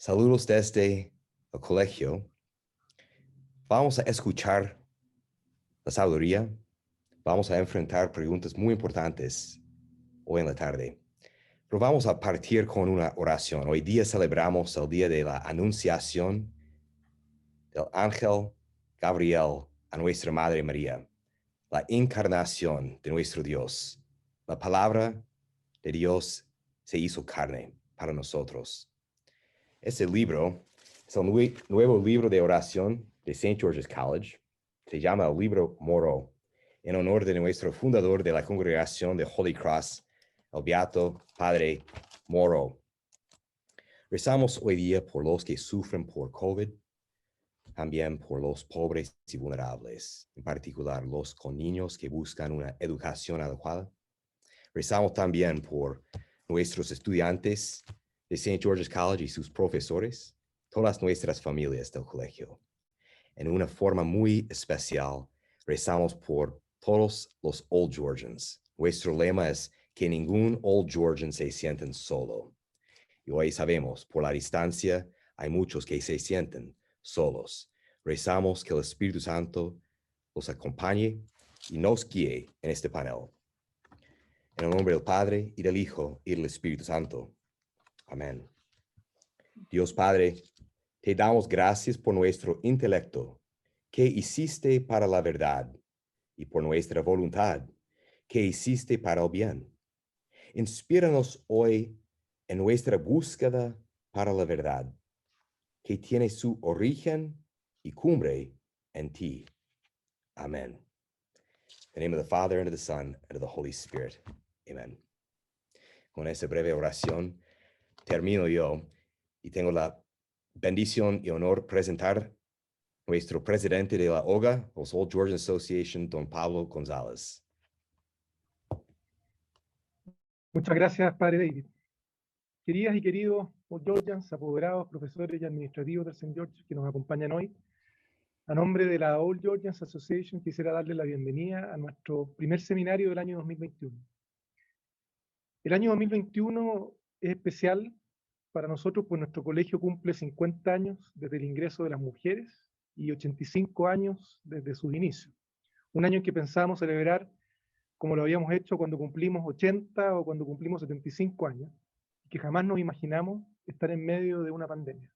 Saludos desde el colegio. Vamos a escuchar la sabiduría. Vamos a enfrentar preguntas muy importantes hoy en la tarde. Pero vamos a partir con una oración. Hoy día celebramos el día de la anunciación del ángel Gabriel a nuestra Madre María, la encarnación de nuestro Dios. La palabra de Dios se hizo carne para nosotros. Este libro es el nuevo libro de oración de St. George's College. Se llama el libro Moro, en honor de nuestro fundador de la congregación de Holy Cross, el beato Padre Moro. Rezamos hoy día por los que sufren por COVID, también por los pobres y vulnerables, en particular los con niños que buscan una educación adecuada. Rezamos también por nuestros estudiantes de St. George's College y sus profesores, todas nuestras familias del colegio. En una forma muy especial, rezamos por todos los Old Georgians. Nuestro lema es que ningún Old Georgian se sienten solo. Y hoy sabemos, por la distancia, hay muchos que se sienten solos. Rezamos que el Espíritu Santo los acompañe y nos guíe en este panel. En el nombre del Padre, y del Hijo, y del Espíritu Santo. Amén. Dios Padre, te damos gracias por nuestro intelecto, que hiciste para la verdad, y por nuestra voluntad, que hiciste para el bien. Inspíranos hoy en nuestra búsqueda para la verdad, que tiene su origen y cumbre en ti. Amén. In the name of the Father, and of the Son, and of the Holy Spirit. Amen. Con esta breve oración termino yo y tengo la bendición y honor presentar nuestro presidente de la OGA, los Old Georgian Association, don Pablo González. Muchas gracias, Padre David. Queridas y queridos Old Georgians, apoderados, profesores y administrativos del St. George que nos acompañan hoy, a nombre de la Old Georgians Association quisiera darles la bienvenida a nuestro primer seminario del año 2021. El año 2021 es especial para nosotros, pues nuestro colegio cumple 50 años desde el ingreso de las mujeres y 85 años desde sus inicios. Un año en que pensábamos celebrar como lo habíamos hecho cuando cumplimos 80 o cuando cumplimos 75 años, y que jamás nos imaginamos estar en medio de una pandemia.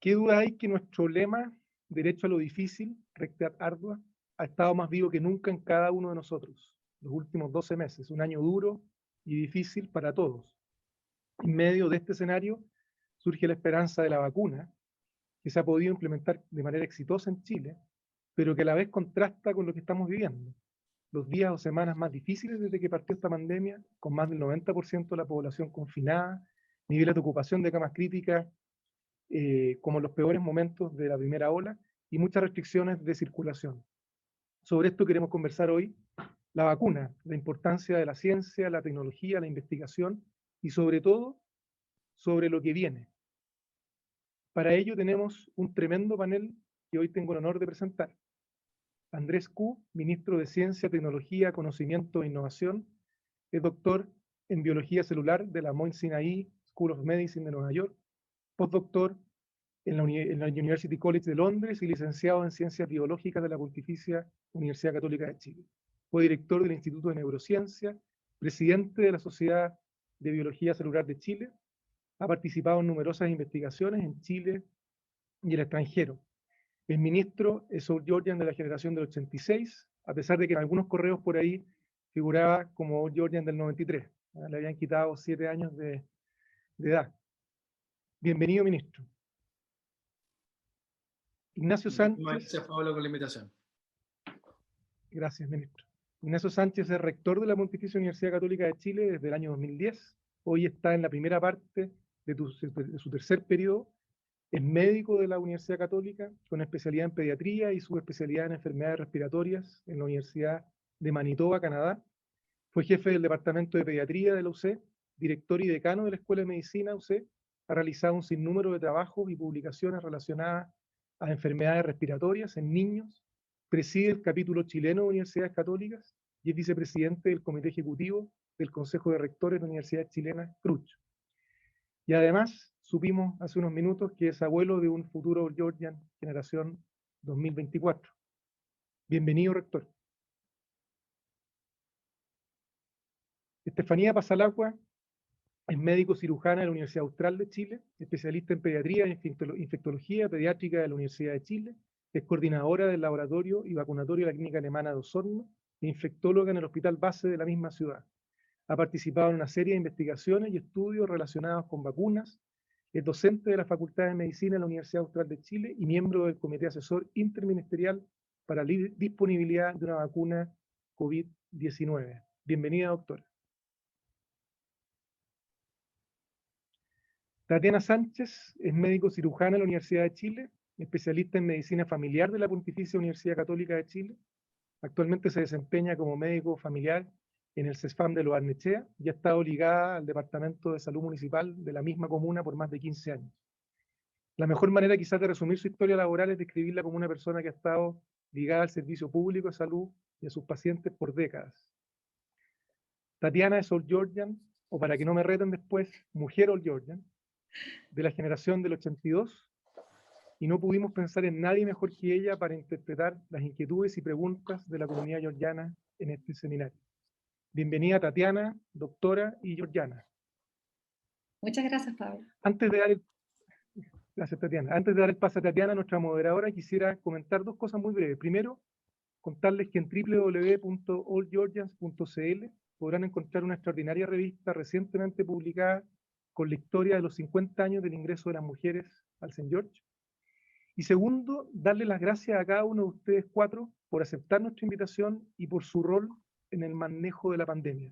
¿Qué duda hay que nuestro lema, derecho a lo difícil, rectitud ardua, ha estado más vivo que nunca en cada uno de nosotros, los últimos 12 meses, un año duro y difícil para todos? En medio de este escenario surge la esperanza de la vacuna, que se ha podido implementar de manera exitosa en Chile, pero que a la vez contrasta con lo que estamos viviendo. Los días o semanas más difíciles desde que partió esta pandemia, con más del 90% de la población confinada, niveles de ocupación de camas críticas, como en los peores momentos de la primera ola, y muchas restricciones de circulación. Sobre esto queremos conversar hoy: la vacuna, la importancia de la ciencia, la tecnología, la investigación, y sobre todo, sobre lo que viene. Para ello tenemos un tremendo panel que hoy tengo el honor de presentar. Andrés Q., ministro de Ciencia, Tecnología, Conocimiento e Innovación, es doctor en Biología Celular de la Mount Sinai School of Medicine de Nueva York, postdoctor en la University College de Londres y licenciado en Ciencias Biológicas de la Pontificia Universidad Católica de Chile. Fue director del Instituto de Neurociencia, presidente de la Sociedad de Biología Celular de Chile, ha participado en numerosas investigaciones en Chile y el extranjero. El ministro es Old Georgian de la generación del 86, a pesar de que en algunos correos por ahí figuraba como Old Georgian del 93. Le habían quitado 7 años de edad. Bienvenido, ministro. Ignacio Sánchez. Gracias, Pablo, por la invitación. Gracias, ministro. Ignacio Sánchez es rector de la Pontificia Universidad Católica de Chile desde el año 2010. Hoy está en la primera parte de su tercer periodo. Es médico de la Universidad Católica, con especialidad en pediatría y subespecialidad en enfermedades respiratorias en la Universidad de Manitoba, Canadá. Fue jefe del Departamento de Pediatría de la UC, director y decano de la Escuela de Medicina UC. Ha realizado un sinnúmero de trabajos y publicaciones relacionadas a enfermedades respiratorias en niños. Preside el capítulo chileno de Universidades Católicas y es vicepresidente del Comité Ejecutivo del Consejo de Rectores de Universidades Chilenas, CRUCH. Y además, supimos hace unos minutos que es abuelo de un futuro Georgian generación 2024. Bienvenido, rector. Estefanía Pasalacqua es médico cirujana de la Universidad Austral de Chile, especialista en pediatría e infectología pediátrica de la Universidad de Chile, es coordinadora del laboratorio y vacunatorio de la Clínica Alemana de Osorno e infectóloga en el Hospital Base de la misma ciudad. Ha participado en una serie de investigaciones y estudios relacionados con vacunas, es docente de la Facultad de Medicina de la Universidad Austral de Chile y miembro del Comité Asesor Interministerial para la disponibilidad de una vacuna COVID-19. Bienvenida, doctora. Tatiana Sánchez es médico cirujana de la Universidad de Chile, especialista en medicina familiar de la Pontificia Universidad Católica de Chile. Actualmente se desempeña como médico familiar en el CESFAM de Lo Barnechea y ha estado ligada al Departamento de Salud Municipal de la misma comuna por más de 15 años. La mejor manera quizás de resumir su historia laboral es describirla como una persona que ha estado ligada al servicio público de salud y a sus pacientes por décadas. Tatiana es Old Georgian, o para que no me reten después, mujer Old Georgian, de la generación del 82, y no pudimos pensar en nadie mejor que ella para interpretar las inquietudes y preguntas de la comunidad georgiana en este seminario. Bienvenida, Tatiana, doctora y georgiana. Muchas gracias, Pablo. Gracias, Tatiana. Antes de dar el pase a Tatiana, nuestra moderadora, quisiera comentar dos cosas muy breves. Primero, contarles que en www.allgeorgians.cl podrán encontrar una extraordinaria revista recientemente publicada con la historia de los 50 años del ingreso de las mujeres al St. George. Y segundo, darle las gracias a cada uno de ustedes cuatro por aceptar nuestra invitación y por su rol en el manejo de la pandemia.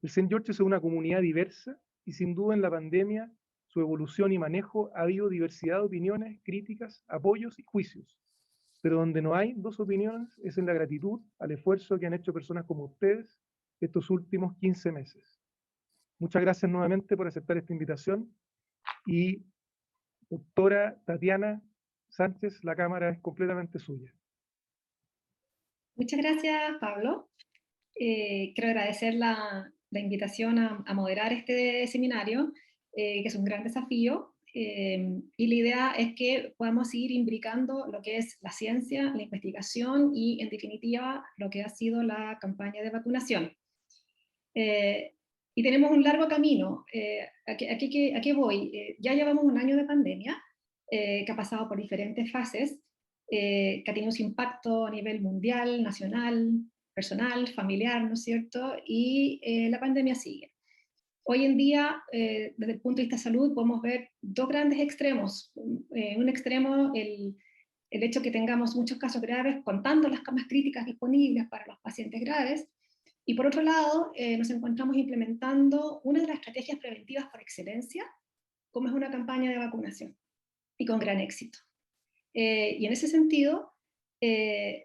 El St. George es una comunidad diversa y sin duda en la pandemia su evolución y manejo ha habido diversidad de opiniones, críticas, apoyos y juicios. Pero donde no hay dos opiniones es en la gratitud al esfuerzo que han hecho personas como ustedes estos últimos 15 meses. Muchas gracias nuevamente por aceptar esta invitación y doctora Tatiana Sánchez, la cámara es completamente suya. Muchas gracias, Pablo. Quiero agradecer la invitación a moderar este seminario, que es un gran desafío, y la idea es que podamos ir imbricando lo que es la ciencia, la investigación y, en definitiva, lo que ha sido la campaña de vacunación. Y tenemos un largo camino. ¿A qué voy? Ya llevamos un año de pandemia, que ha pasado por diferentes fases, que ha tenido su impacto a nivel mundial, nacional, personal, familiar, ¿no es cierto? Y la pandemia sigue. Hoy en día, desde el punto de vista de salud, podemos ver dos grandes extremos. En un extremo, el hecho que tengamos muchos casos graves, contando las camas críticas disponibles para los pacientes graves, y por otro lado, nos encontramos implementando una de las estrategias preventivas por excelencia, como es una campaña de vacunación, y con gran éxito. Y en ese sentido,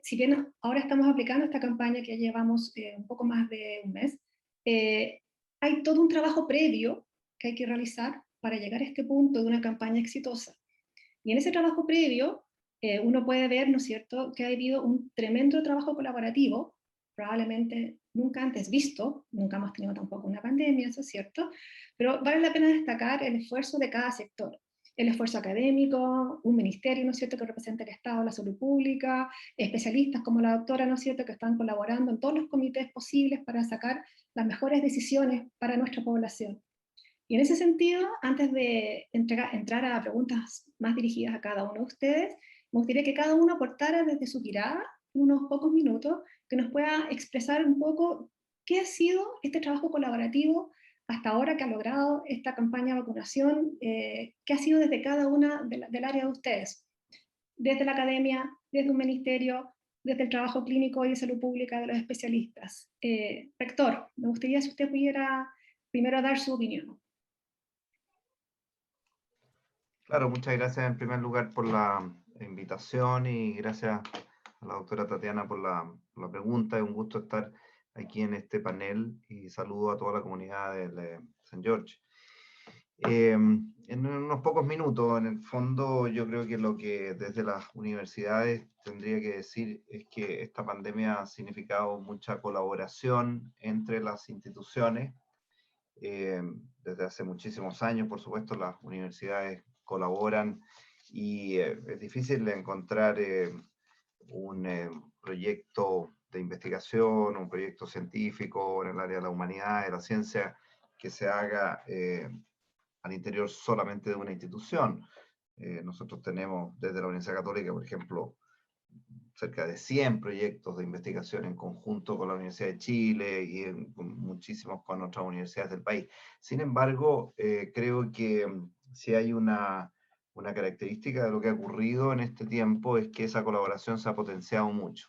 si bien ahora estamos aplicando esta campaña que ya llevamos un poco más de un mes, hay todo un trabajo previo que hay que realizar para llegar a este punto de una campaña exitosa. Y en ese trabajo previo, uno puede ver, ¿no es cierto?, que ha habido un tremendo trabajo colaborativo, probablemente nunca antes visto, nunca hemos tenido tampoco una pandemia, eso es cierto, pero vale la pena destacar el esfuerzo de cada sector. El esfuerzo académico, un ministerio, ¿no es cierto?, que representa el Estado, la salud pública, especialistas como la doctora, ¿no es cierto?, que están colaborando en todos los comités posibles para sacar las mejores decisiones para nuestra población. Y en ese sentido, antes de entrar a preguntas más dirigidas a cada uno de ustedes, me gustaría que cada uno aportara desde su mirada, en unos pocos minutos, que nos pueda expresar un poco qué ha sido este trabajo colaborativo hasta ahora que ha logrado esta campaña de vacunación, qué ha sido desde cada una del área de ustedes, desde la academia, desde un ministerio, desde el trabajo clínico y de salud pública de los especialistas. Rector, me gustaría si usted pudiera primero dar su opinión. Claro, muchas gracias en primer lugar por la invitación y gracias a la doctora Tatiana por la pregunta. Es un gusto estar aquí en este panel y saludo a toda la comunidad de St. George. En unos pocos minutos, en el fondo, yo creo que lo que desde las universidades tendría que decir es que esta pandemia ha significado mucha colaboración entre las instituciones desde hace muchísimos años. Por supuesto, las universidades colaboran y es difícil encontrar un proyecto de investigación, un proyecto científico en el área de la humanidad, de la ciencia, que se haga al interior solamente de una institución. Nosotros tenemos desde la Universidad Católica, por ejemplo, cerca de 100 proyectos de investigación en conjunto con la Universidad de Chile y muchísimos con otras universidades del país. Sin embargo, creo que si hay una característica de lo que ha ocurrido en este tiempo es que esa colaboración se ha potenciado mucho.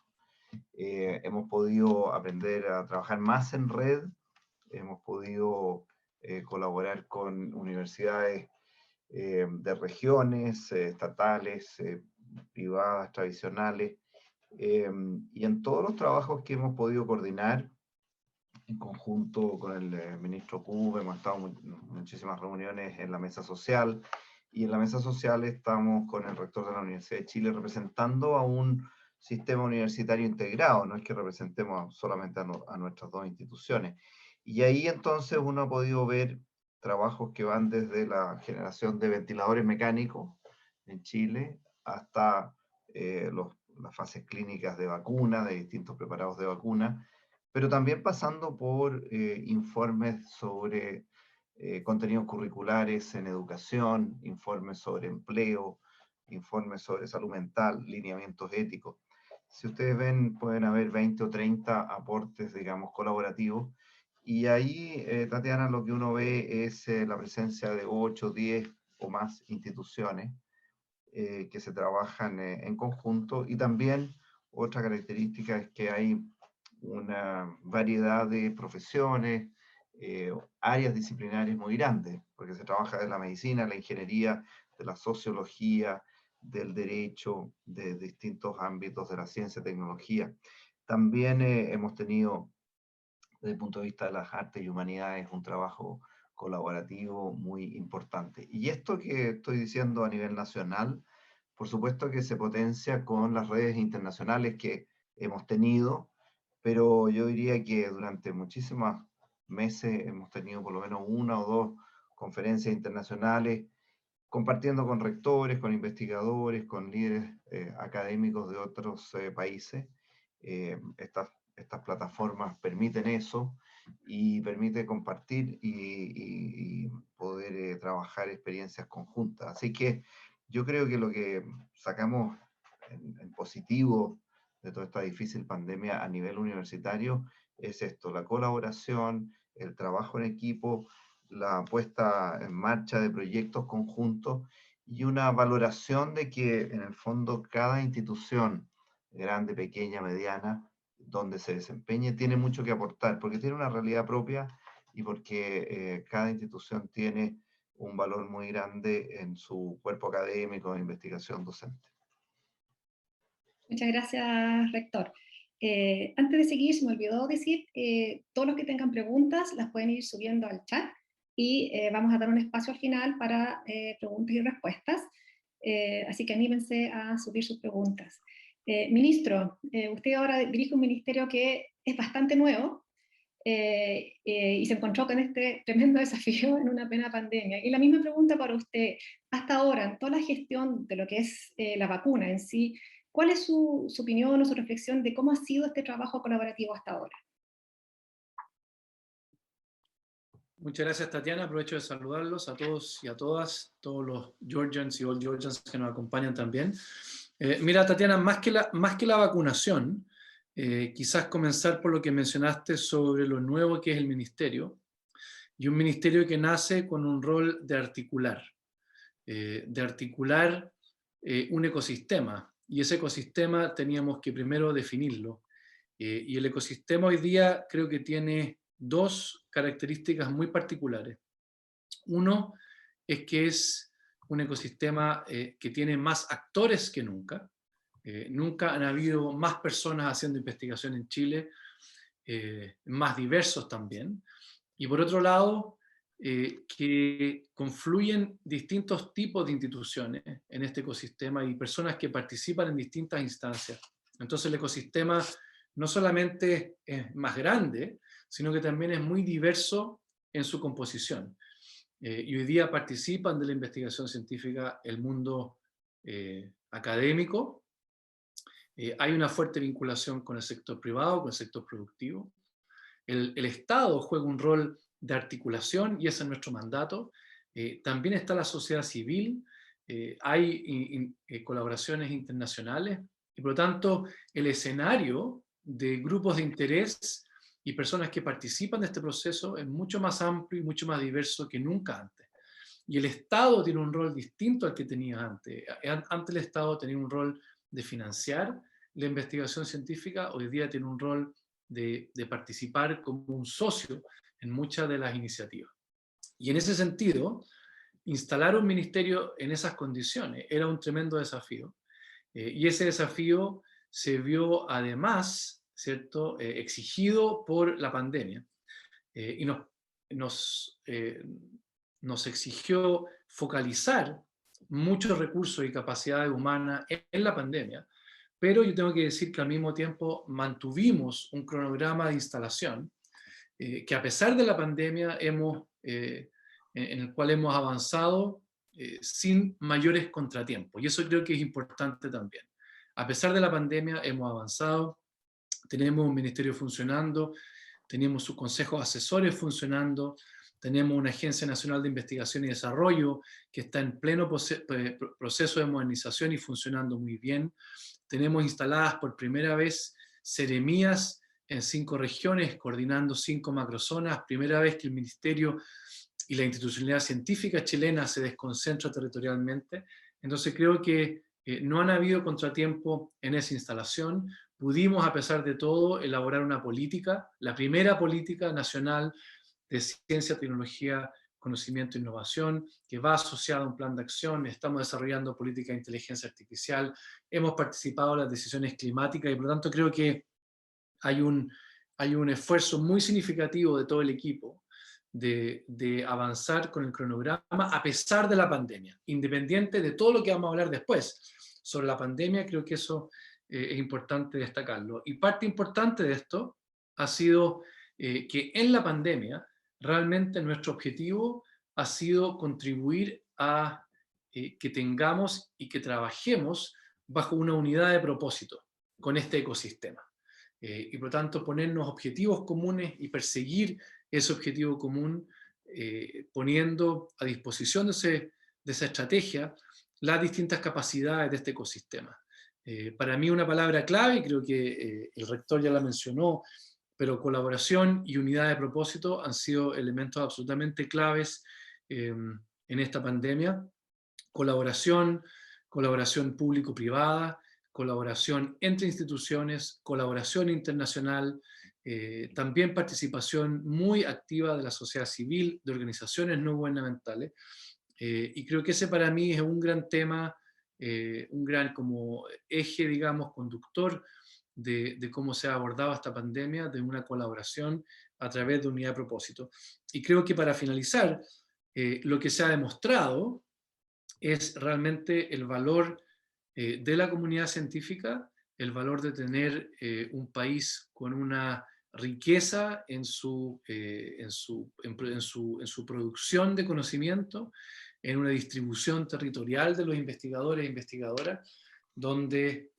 Hemos podido aprender a trabajar más en red, hemos podido colaborar con universidades de regiones, estatales, privadas, tradicionales, y en todos los trabajos que hemos podido coordinar en conjunto con el ministro Cub, hemos estado en muchísimas reuniones en la mesa social, y en la mesa social estamos con el rector de la Universidad de Chile representando a un sistema universitario integrado, no es que representemos solamente a nuestras dos instituciones. Y ahí entonces uno ha podido ver trabajos que van desde la generación de ventiladores mecánicos en Chile hasta las fases clínicas de vacunas, de distintos preparados de vacunas, pero también pasando por informes sobre contenidos curriculares en educación, informes sobre empleo, informes sobre salud mental, lineamientos éticos. Si ustedes ven, pueden haber 20 o 30 aportes, digamos, colaborativos, y ahí, Tatiana, lo que uno ve es la presencia de 8, 10 o más instituciones que se trabajan en conjunto, y también otra característica es que hay una variedad de profesiones, áreas disciplinarias muy grandes, porque se trabaja de la medicina, la ingeniería, de la sociología, del derecho, de distintos ámbitos de la ciencia y tecnología. También hemos tenido, desde el punto de vista de las artes y humanidades, un trabajo colaborativo muy importante. Y esto que estoy diciendo a nivel nacional, por supuesto que se potencia con las redes internacionales que hemos tenido, pero yo diría que durante muchísimos meses hemos tenido por lo menos una o dos conferencias internacionales, compartiendo con rectores, con investigadores, con líderes académicos de otros países. Estas plataformas permiten eso y permite compartir y poder trabajar experiencias conjuntas. Así que yo creo que lo que sacamos en positivo de toda esta difícil pandemia a nivel universitario es esto: la colaboración, el trabajo en equipo, la puesta en marcha de proyectos conjuntos y una valoración de que en el fondo cada institución, grande, pequeña, mediana, donde se desempeñe, tiene mucho que aportar, porque tiene una realidad propia y porque cada institución tiene un valor muy grande en su cuerpo académico de investigación docente. Muchas gracias, rector. Antes de seguir, se me olvidó decir, todos los que tengan preguntas las pueden ir subiendo al chat y vamos a dar un espacio al final para preguntas y respuestas. Así que anímense a subir sus preguntas. Ministro, usted ahora dirige un ministerio que es bastante nuevo y se encontró con este tremendo desafío en una plena pandemia. Y la misma pregunta para usted, hasta ahora, en toda la gestión de lo que es la vacuna en sí, ¿cuál es su opinión o su reflexión de cómo ha sido este trabajo colaborativo hasta ahora? Muchas gracias, Tatiana. Aprovecho de saludarlos a todos y a todas, todos los Georgians y All Georgians que nos acompañan también. Mira, Tatiana, más que la vacunación, quizás comenzar por lo que mencionaste sobre lo nuevo que es el ministerio, y un ministerio que nace con un rol de articular un ecosistema, y ese ecosistema teníamos que primero definirlo, y el ecosistema hoy día creo que tiene dos características muy particulares. Uno es que es un ecosistema que tiene más actores que nunca. Nunca han habido más personas haciendo investigación en Chile, más diversos también. Y por otro lado, que confluyen distintos tipos de instituciones en este ecosistema y personas que participan en distintas instancias. Entonces el ecosistema no solamente es más grande, sino que también es muy diverso en su composición. Y hoy día participan de la investigación científica el mundo académico. Hay una fuerte vinculación con el sector privado, con el sector productivo. El Estado juega un rol de articulación y ese es nuestro mandato. También está la sociedad civil, hay colaboraciones internacionales y por lo tanto el escenario de grupos de interés y personas que participan de este proceso es mucho más amplio y mucho más diverso que nunca antes. Y el Estado tiene un rol distinto al que tenía antes. Antes el Estado tenía un rol de financiar la investigación científica, hoy día tiene un rol de participar como un socio en muchas de las iniciativas. Y en ese sentido, instalar un ministerio en esas condiciones era un tremendo desafío. Y ese desafío se vio además, ¿cierto?, exigido por la pandemia. Y nos exigió focalizar muchos recursos y capacidades humanas en la pandemia, pero yo tengo que decir que al mismo tiempo mantuvimos un cronograma de instalación que a pesar de la pandemia en el cual hemos avanzado sin mayores contratiempos. Y eso creo que es importante también. A pesar de la pandemia hemos avanzado, tenemos un ministerio funcionando, tenemos sus consejos asesores funcionando, tenemos una Agencia Nacional de Investigación y Desarrollo que está en pleno proceso de modernización y funcionando muy bien. Tenemos instaladas por primera vez seremías en 5 regiones, coordinando 5 macrozonas, primera vez que el Ministerio y la institucionalidad científica chilena se desconcentra territorialmente. Entonces creo que no han habido contratiempo en esa instalación. Pudimos, a pesar de todo, elaborar una política, la primera política nacional de ciencia, tecnología, conocimiento e innovación, que va asociada a un plan de acción. Estamos desarrollando política de inteligencia artificial, hemos participado en las decisiones climáticas y por lo tanto creo que hay un esfuerzo muy significativo de todo el equipo de avanzar con el cronograma a pesar de la pandemia, independiente de todo lo que vamos a hablar después sobre la pandemia. Creo que eso es importante destacarlo. Y parte importante de esto ha sido que en la pandemia realmente nuestro objetivo ha sido contribuir a que tengamos y que trabajemos bajo una unidad de propósito con este ecosistema. Y por lo tanto ponernos objetivos comunes y perseguir ese objetivo común, poniendo a disposición de esa estrategia las distintas capacidades de este ecosistema. Para mí una palabra clave, creo que el rector ya la mencionó, pero colaboración y unidad de propósito han sido elementos absolutamente claves en esta pandemia. Colaboración público-privada, colaboración entre instituciones, colaboración internacional, también participación muy activa de la sociedad civil, de organizaciones no gubernamentales, y creo que ese para mí es un gran tema, un gran como eje, digamos, conductor de cómo se ha abordado esta pandemia, de una colaboración a través de unidad de propósito. Y creo que para finalizar, lo que se ha demostrado es realmente el valor de la comunidad científica, el valor de tener un país con una riqueza en su producción de conocimiento, en una distribución territorial de los investigadores e investigadoras, donde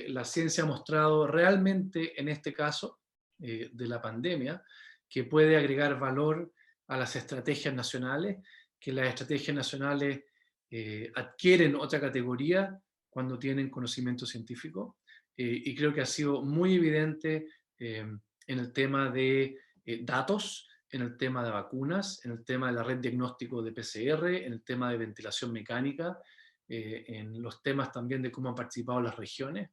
la ciencia ha mostrado realmente, en este caso de la pandemia, que puede agregar valor a las estrategias nacionales, que las estrategias nacionales adquieren otra categoría cuando tienen conocimiento científico, y creo que ha sido muy evidente en el tema de datos, en el tema de vacunas, en el tema de la red diagnóstico de PCR, en el tema de ventilación mecánica, en los temas también de cómo han participado las regiones,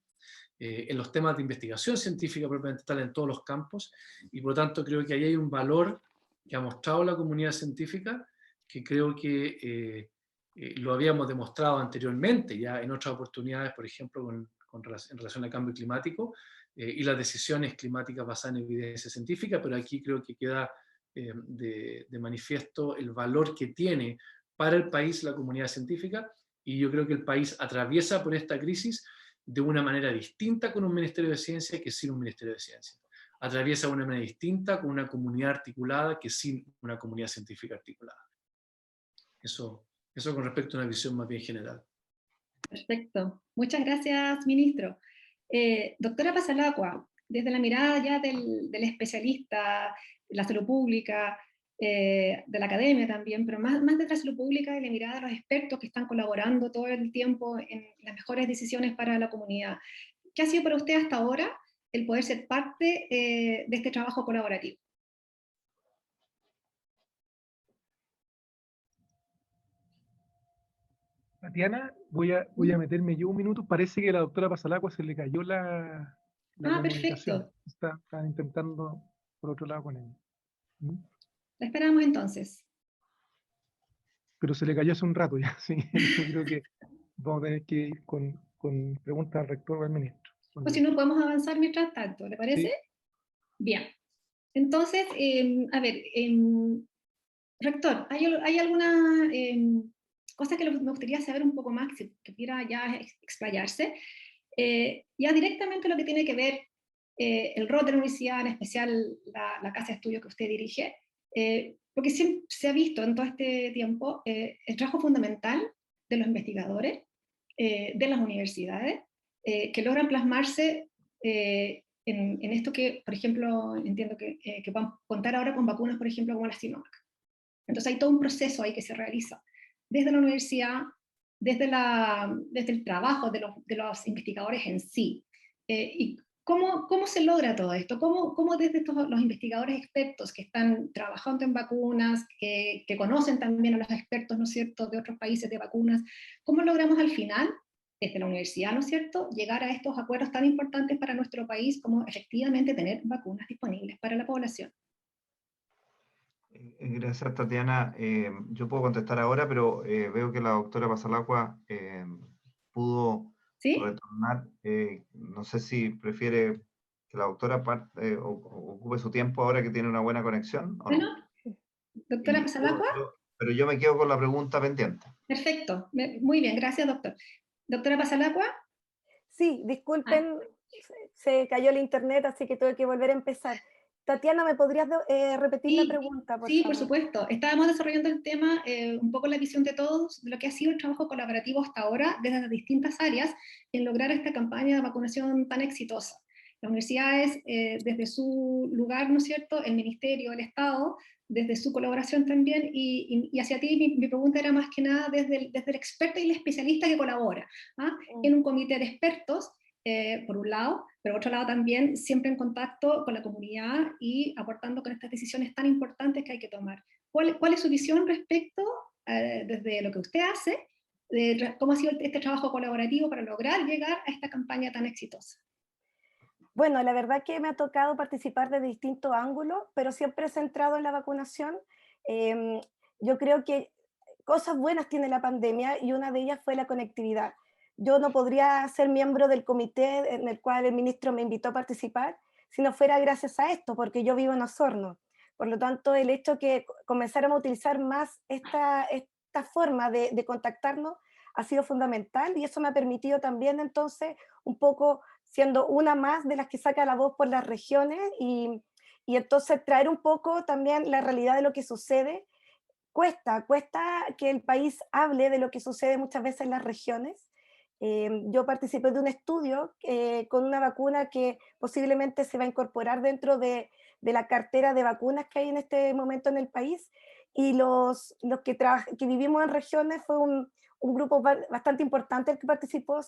en los temas de investigación científica propiamente tal en todos los campos, y por lo tanto creo que ahí hay un valor que ha mostrado la comunidad científica, que creo que lo habíamos demostrado anteriormente, ya en otras oportunidades, por ejemplo, en relación al cambio climático y las decisiones climáticas basadas en evidencia científica, pero aquí creo que queda de manifiesto el valor que tiene para el país la comunidad científica, y yo creo que el país atraviesa por esta crisis de una manera distinta con un Ministerio de Ciencia que sin un Ministerio de Ciencia. atraviesa de una manera distinta con una comunidad articulada que sin una comunidad científica articulada. Eso con respecto a una visión más bien general. Perfecto. Muchas gracias, ministro. Doctora Pasalacqua, desde la mirada ya del especialista de la salud pública, de la academia también, pero más de la salud pública y la mirada de los expertos que están colaborando todo el tiempo en las mejores decisiones para la comunidad. ¿Qué ha sido para usted hasta ahora el poder ser parte de este trabajo colaborativo? Tatiana, voy a meterme yo un minuto. Parece que a la doctora Pasalacqua se le cayó la comunicación. Perfecto. Están intentando por otro lado con ella. ¿Mm? La esperamos entonces. Pero se le cayó hace un rato ya, sí. Yo creo que vamos a tener que ir con preguntas al rector o al ministro. Pues si no, podemos avanzar mientras tanto, ¿le parece? Sí. Bien. Entonces, a ver, rector, ¿hay alguna cosa que me gustaría saber un poco más, que quiera ya explayarse? Ya directamente lo que tiene que ver el rol de la universidad, en especial la casa de estudios que usted dirige, porque siempre se ha visto en todo este tiempo el trabajo fundamental de los investigadores, de las universidades, que logran plasmarse en esto que, por ejemplo, entiendo que van a contar ahora con vacunas, por ejemplo, como la Sinovac. Entonces hay todo un proceso ahí que se realiza desde la universidad, desde el trabajo de los investigadores en sí. ¿Y cómo se logra todo esto? ¿Cómo desde los investigadores expertos que están trabajando en vacunas, que conocen también a los expertos, ¿no es cierto?, de otros países de vacunas, cómo logramos al final, desde la universidad, ¿no es cierto?, llegar a estos acuerdos tan importantes para nuestro país como efectivamente tener vacunas disponibles para la población? Gracias, Tatiana. Yo puedo contestar ahora, pero veo que la doctora Pasalacqua pudo ¿Sí? retornar. No sé si prefiere que la doctora ocupe su tiempo ahora que tiene una buena conexión o Bueno, no. doctora Pasalacqua. Pero yo me quedo con la pregunta pendiente. Perfecto, muy bien, gracias, doctor. Doctora Pasalacqua. Sí, disculpen, se cayó el internet, así que tuve que volver a empezar. Tatiana, ¿me podrías repetir la pregunta, por sí, favor? por supuesto. Estábamos desarrollando el tema, un poco la visión de todos, de lo que ha sido el trabajo colaborativo hasta ahora, desde las distintas áreas, en lograr esta campaña de vacunación tan exitosa. Las universidades, desde su lugar, ¿no es cierto?, el Ministerio, el Estado, desde su colaboración también, y hacia ti mi pregunta era más que nada desde el experto y el especialista que colabora, en un comité de expertos, por un lado, pero por otro lado también siempre en contacto con la comunidad y aportando con estas decisiones tan importantes que hay que tomar. ¿Cuál es su visión respecto, desde lo que usted hace, de cómo ha sido este trabajo colaborativo para lograr llegar a esta campaña tan exitosa? Bueno, la verdad que me ha tocado participar de distintos ángulos, pero siempre centrado en la vacunación. Yo creo que cosas buenas tiene la pandemia y una de ellas fue la conectividad. Yo no podría ser miembro del comité en el cual el ministro me invitó a participar si no fuera gracias a esto, porque yo vivo en Osorno. Por lo tanto, el hecho que comenzáramos a utilizar más esta forma de contactarnos ha sido fundamental y eso me ha permitido también entonces un poco siendo una más de las que saca la voz por las regiones y entonces traer un poco también la realidad de lo que sucede. Cuesta que el país hable de lo que sucede muchas veces en las regiones. Yo participé de un estudio con una vacuna que posiblemente se va a incorporar dentro de la cartera de vacunas que hay en este momento en el país, y los que vivimos en regiones fue un grupo bastante importante el que participó,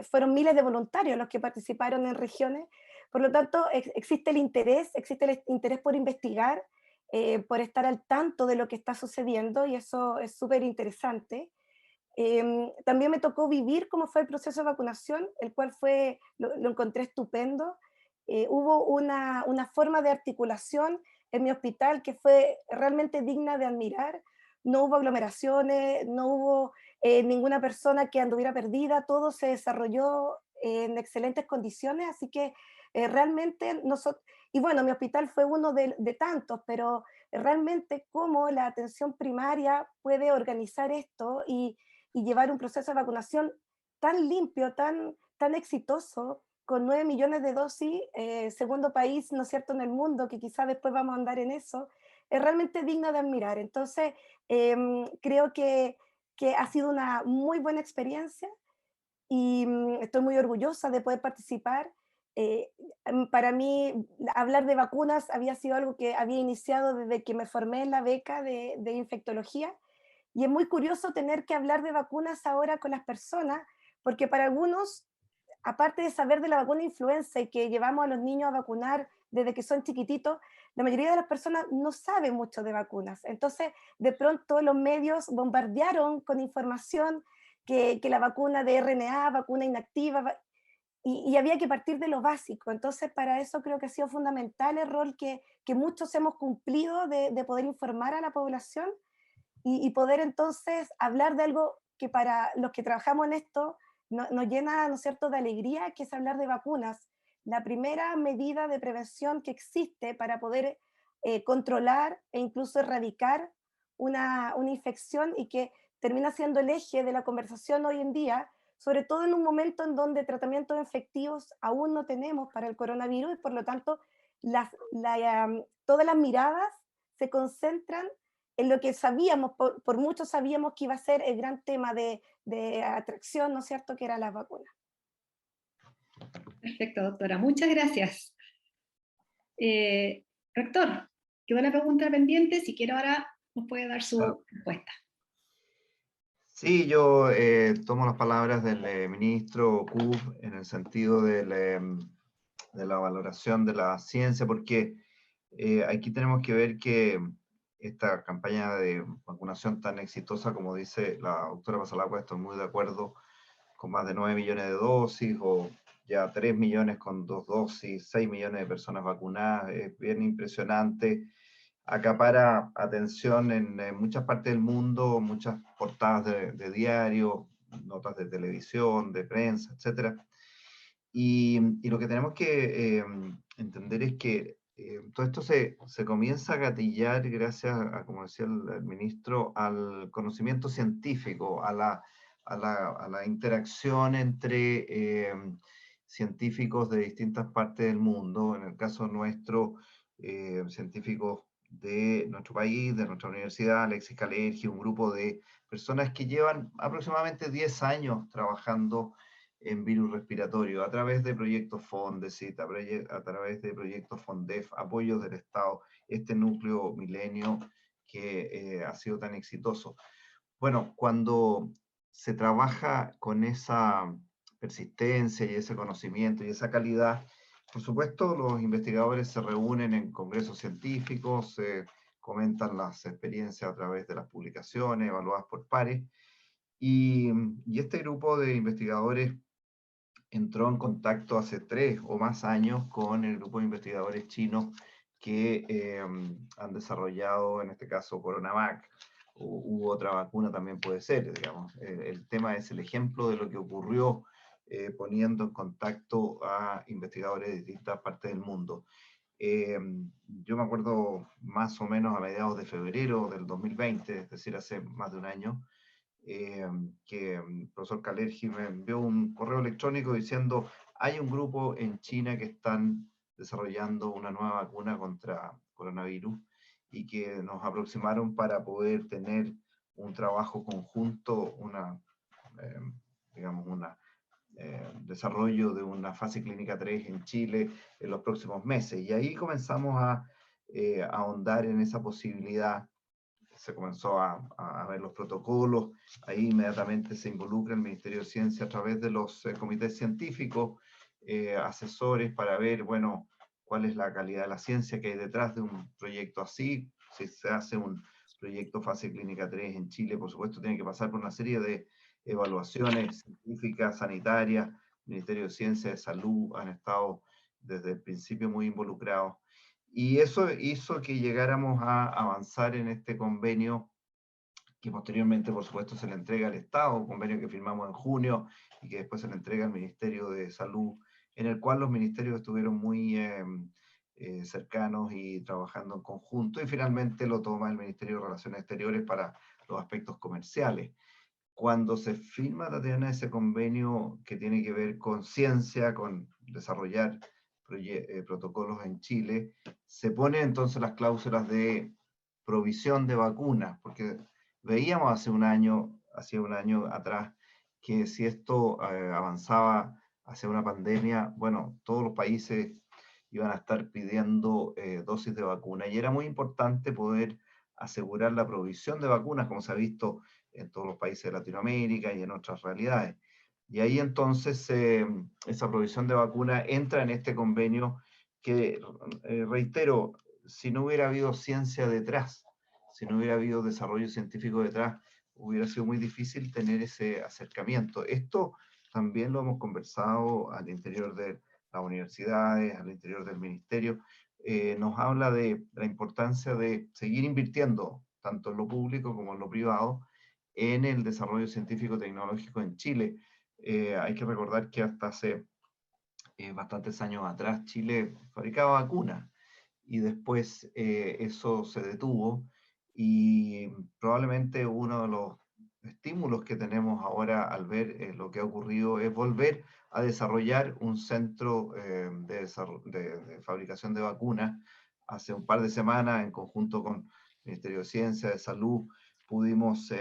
fueron miles de voluntarios los que participaron en regiones. Por lo tanto, existe el interés por investigar, por estar al tanto de lo que está sucediendo, y eso es súper interesante. También me tocó vivir cómo fue el proceso de vacunación, el cual lo encontré estupendo. Hubo una forma de articulación en mi hospital que fue realmente digna de admirar. No hubo aglomeraciones, no hubo ninguna persona que anduviera perdida, todo se desarrolló en excelentes condiciones, así que realmente nosotros, y bueno, mi hospital fue uno de tantos, pero realmente cómo la atención primaria puede organizar esto y llevar un proceso de vacunación tan limpio, tan exitoso, con 9 millones de dosis, segundo país, ¿no es cierto?, en el mundo, que quizás después vamos a andar en eso, es realmente digno de admirar. Entonces, creo que ha sido una muy buena experiencia y estoy muy orgullosa de poder participar. Para mí, hablar de vacunas había sido algo que había iniciado desde que me formé en la beca de infectología, y es muy curioso tener que hablar de vacunas ahora con las personas, porque para algunos, aparte de saber de la vacuna influenza y que llevamos a los niños a vacunar desde que son chiquititos, la mayoría de las personas no sabe mucho de vacunas. Entonces, de pronto los medios bombardearon con información que la vacuna de RNA, vacuna inactiva, y había que partir de lo básico. Entonces, para eso creo que ha sido fundamental el rol que muchos hemos cumplido de poder informar a la población y poder entonces hablar de algo que para los que trabajamos en esto nos llena, ¿no es cierto?, de alegría, que es hablar de vacunas. La primera medida de prevención que existe para poder controlar e incluso erradicar una infección, y que termina siendo el eje de la conversación hoy en día, sobre todo en un momento en donde tratamientos efectivos aún no tenemos para el coronavirus, y por lo tanto todas las miradas se concentran en lo que sabíamos, por mucho sabíamos que iba a ser el gran tema de atracción, ¿no es cierto?, que era la vacuna. Perfecto, doctora. Muchas gracias. Rector, quedó la pregunta pendiente. Si quiere ahora nos puede dar su respuesta. Sí, yo tomo las palabras del ministro Kub en el sentido de la valoración de la ciencia, porque aquí tenemos que ver que esta campaña de vacunación tan exitosa, como dice la doctora Pasalacqua, estoy muy de acuerdo, con más de 9 millones de dosis, o ya 3 millones con 2 dosis, 6 millones de personas vacunadas, es bien impresionante. Acapara atención en muchas partes del mundo, muchas portadas de diario, notas de televisión, de prensa, etc. Y lo que tenemos que entender es que todo esto se comienza a gatillar gracias a, como decía el ministro, al conocimiento científico, a la interacción entre científicos de distintas partes del mundo. En el caso nuestro, científicos de nuestro país, de nuestra universidad, Alexis Kalergi, un grupo de personas que llevan aproximadamente 10 años trabajando en virus respiratorio a través de proyectos FONDESIT, a través de proyectos FONDEF, apoyos del Estado, este núcleo milenio que ha sido tan exitoso. Bueno, cuando se trabaja con esa persistencia y ese conocimiento y esa calidad, por supuesto, los investigadores se reúnen en congresos científicos, comentan las experiencias a través de las publicaciones, evaluadas por pares, y este grupo de investigadores entró en contacto hace 3 o más años con el grupo de investigadores chinos que han desarrollado, en este caso, CoronaVac, u otra vacuna también puede ser, digamos. El tema es el ejemplo de lo que ocurrió poniendo en contacto a investigadores de distintas partes del mundo. Yo me acuerdo más o menos a mediados de febrero del 2020, es decir, hace más de un año, que el profesor Kalergi me envió un correo electrónico diciendo: hay un grupo en China que están desarrollando una nueva vacuna contra coronavirus, y que nos aproximaron para poder tener un trabajo conjunto, digamos, desarrollo de una fase clínica 3 en Chile en los próximos meses. Y ahí comenzamos a ahondar en esa posibilidad. Se comenzó a ver los protocolos, ahí inmediatamente se involucra el Ministerio de Ciencia a través de los comités científicos, asesores, para ver, bueno, cuál es la calidad de la ciencia que hay detrás de un proyecto así. Si se hace un proyecto fase clínica 3 en Chile, por supuesto, tiene que pasar por una serie de evaluaciones científicas, sanitarias. Ministerio de Ciencia, de Salud han estado desde el principio muy involucrados. Y eso hizo que llegáramos a avanzar en este convenio, que posteriormente, por supuesto, se le entrega al Estado, un convenio que firmamos en junio y que después se le entrega al Ministerio de Salud, en el cual los ministerios estuvieron muy cercanos y trabajando en conjunto, y finalmente lo toma el Ministerio de Relaciones Exteriores para los aspectos comerciales. cuando se firma, Tatiana, ese convenio que tiene que ver con ciencia, con desarrollar protocolos en Chile, se ponen entonces las cláusulas de provisión de vacunas, porque veíamos hace un año atrás, que si esto avanzaba hacia una pandemia, bueno, todos los países iban a estar pidiendo dosis de vacuna, y era muy importante poder asegurar la provisión de vacunas, como se ha visto en todos los países de Latinoamérica y en otras realidades. Y ahí entonces esa provisión de vacuna entra en este convenio que, reitero, si no hubiera habido ciencia detrás, si no hubiera habido desarrollo científico detrás, hubiera sido muy difícil tener ese acercamiento. Esto también lo hemos conversado al interior de las universidades, al interior del ministerio. Nos habla de la importancia de seguir invirtiendo, tanto en lo público como en lo privado, en el desarrollo científico-tecnológico en Chile. Hay que recordar que hasta hace bastantes años atrás Chile fabricaba vacunas, y después eso se detuvo, y probablemente uno de los estímulos que tenemos ahora al ver lo que ha ocurrido es volver a desarrollar un centro de fabricación de vacunas. Hace un par de semanas, en conjunto con el Ministerio de Ciencia, de Salud, pudimos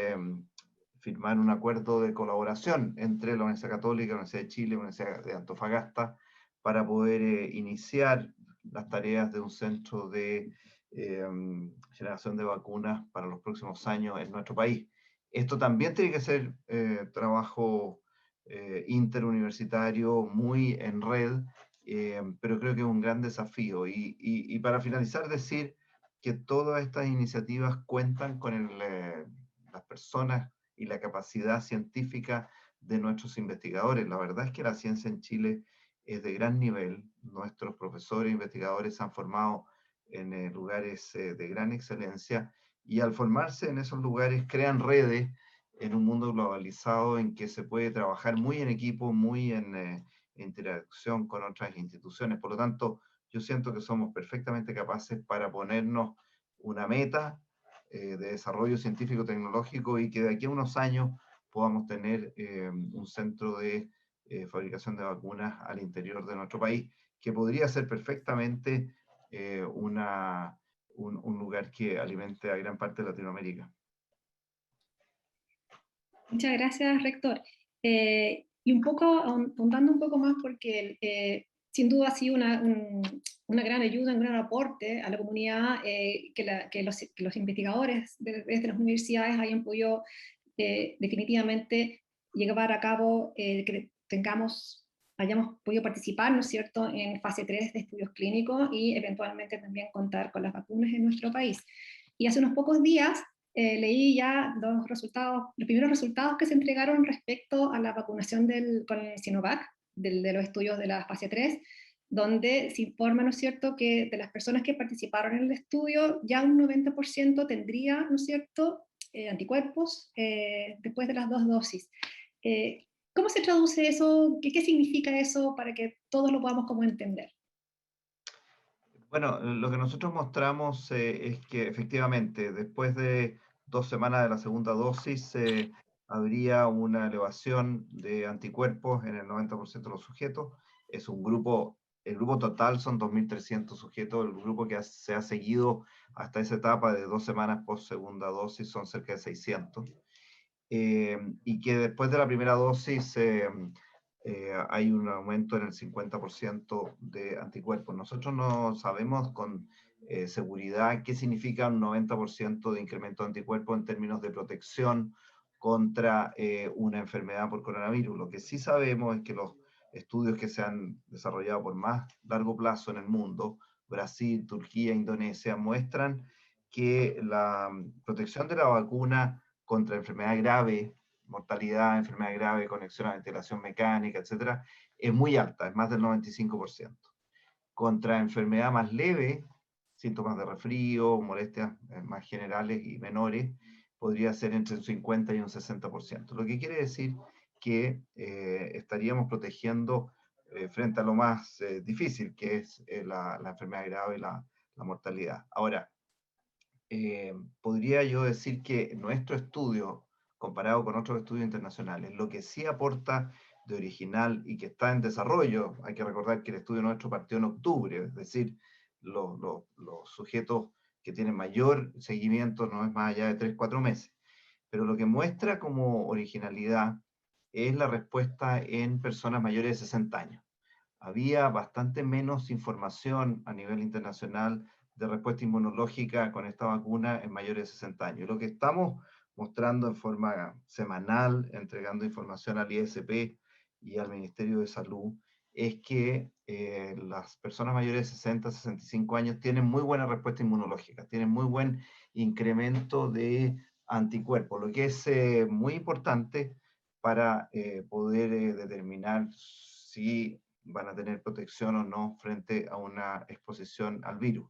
firmar un acuerdo de colaboración entre la Universidad Católica, la Universidad de Chile, la Universidad de Antofagasta, para poder iniciar las tareas de un centro de generación de vacunas para los próximos años en nuestro país. Esto también tiene que ser trabajo interuniversitario, muy en red, pero creo que es un gran desafío. Y para finalizar, decir que todas estas iniciativas cuentan con las personas y la capacidad científica de nuestros investigadores. La verdad es que la ciencia en Chile es de gran nivel. Nuestros profesores e investigadores se han formado en lugares de gran excelencia, y al formarse en esos lugares crean redes en un mundo globalizado en que se puede trabajar muy en equipo, muy en interacción con otras instituciones. Por lo tanto, yo siento que somos perfectamente capaces para ponernos una meta de desarrollo científico-tecnológico, y que de aquí a unos años podamos tener un centro de fabricación de vacunas al interior de nuestro país, que podría ser perfectamente un lugar que alimente a gran parte de Latinoamérica. Muchas gracias, rector. Y un poco, ahondando un poco más, porque sin duda ha sido una gran ayuda, un gran aporte a la comunidad que los investigadores desde las universidades hayan podido definitivamente llevar a cabo, que hayamos podido participar, ¿no es cierto?, en fase 3 de estudios clínicos, y eventualmente también contar con las vacunas en nuestro país. Y hace unos pocos días leí ya los primeros resultados que se entregaron respecto a la vacunación con el Sinovac, de los estudios de la fase 3, donde se informa, ¿no es cierto?, que de las personas que participaron en el estudio, ya un 90% tendría, ¿no es cierto?, anticuerpos después de las 2 dosis. ¿Cómo se traduce eso? ¿Qué significa eso para que todos lo podamos como entender? Bueno, lo que nosotros mostramos es que efectivamente después de 2 semanas de la segunda dosis habría una elevación de anticuerpos en el 90% de los sujetos. Es un grupo, el grupo total son 2.300 sujetos, el grupo que se ha seguido hasta esa etapa de 2 semanas post segunda dosis son cerca de 600. Y que después de la primera dosis hay un aumento en el 50% de anticuerpos. Nosotros no sabemos con seguridad qué significa un 90% de incremento de anticuerpos en términos de protección contra una enfermedad por coronavirus. Lo que sí sabemos es que los estudios que se han desarrollado por más largo plazo en el mundo, Brasil, Turquía, Indonesia, muestran que la protección de la vacuna contra enfermedad grave, mortalidad, enfermedad grave, conexión a ventilación mecánica, etcétera, es muy alta, es más del 95%. Contra enfermedad más leve, síntomas de resfrío, molestias más generales y menores, podría ser entre un 50 y un 60%. Lo que quiere decir que estaríamos protegiendo frente a lo más difícil, que es la enfermedad grave y la mortalidad. Ahora, podría yo decir que nuestro estudio comparado con otros estudios internacionales. Lo que sí aporta de original y que está en desarrollo, hay que recordar que el estudio nuestro partió en octubre, es decir, los sujetos que tienen mayor seguimiento no es más allá de 3-4 meses. Pero lo que muestra como originalidad es la respuesta en personas mayores de 60 años. Había bastante menos información a nivel internacional de respuesta inmunológica con esta vacuna en mayores de 60 años. Lo que estamos mostrando en forma semanal, entregando información al ISP y al Ministerio de Salud, es que las personas mayores de 60, 65 años tienen muy buena respuesta inmunológica, tienen muy buen incremento de anticuerpos, lo que es muy importante para poder determinar si van a tener protección o no frente a una exposición al virus.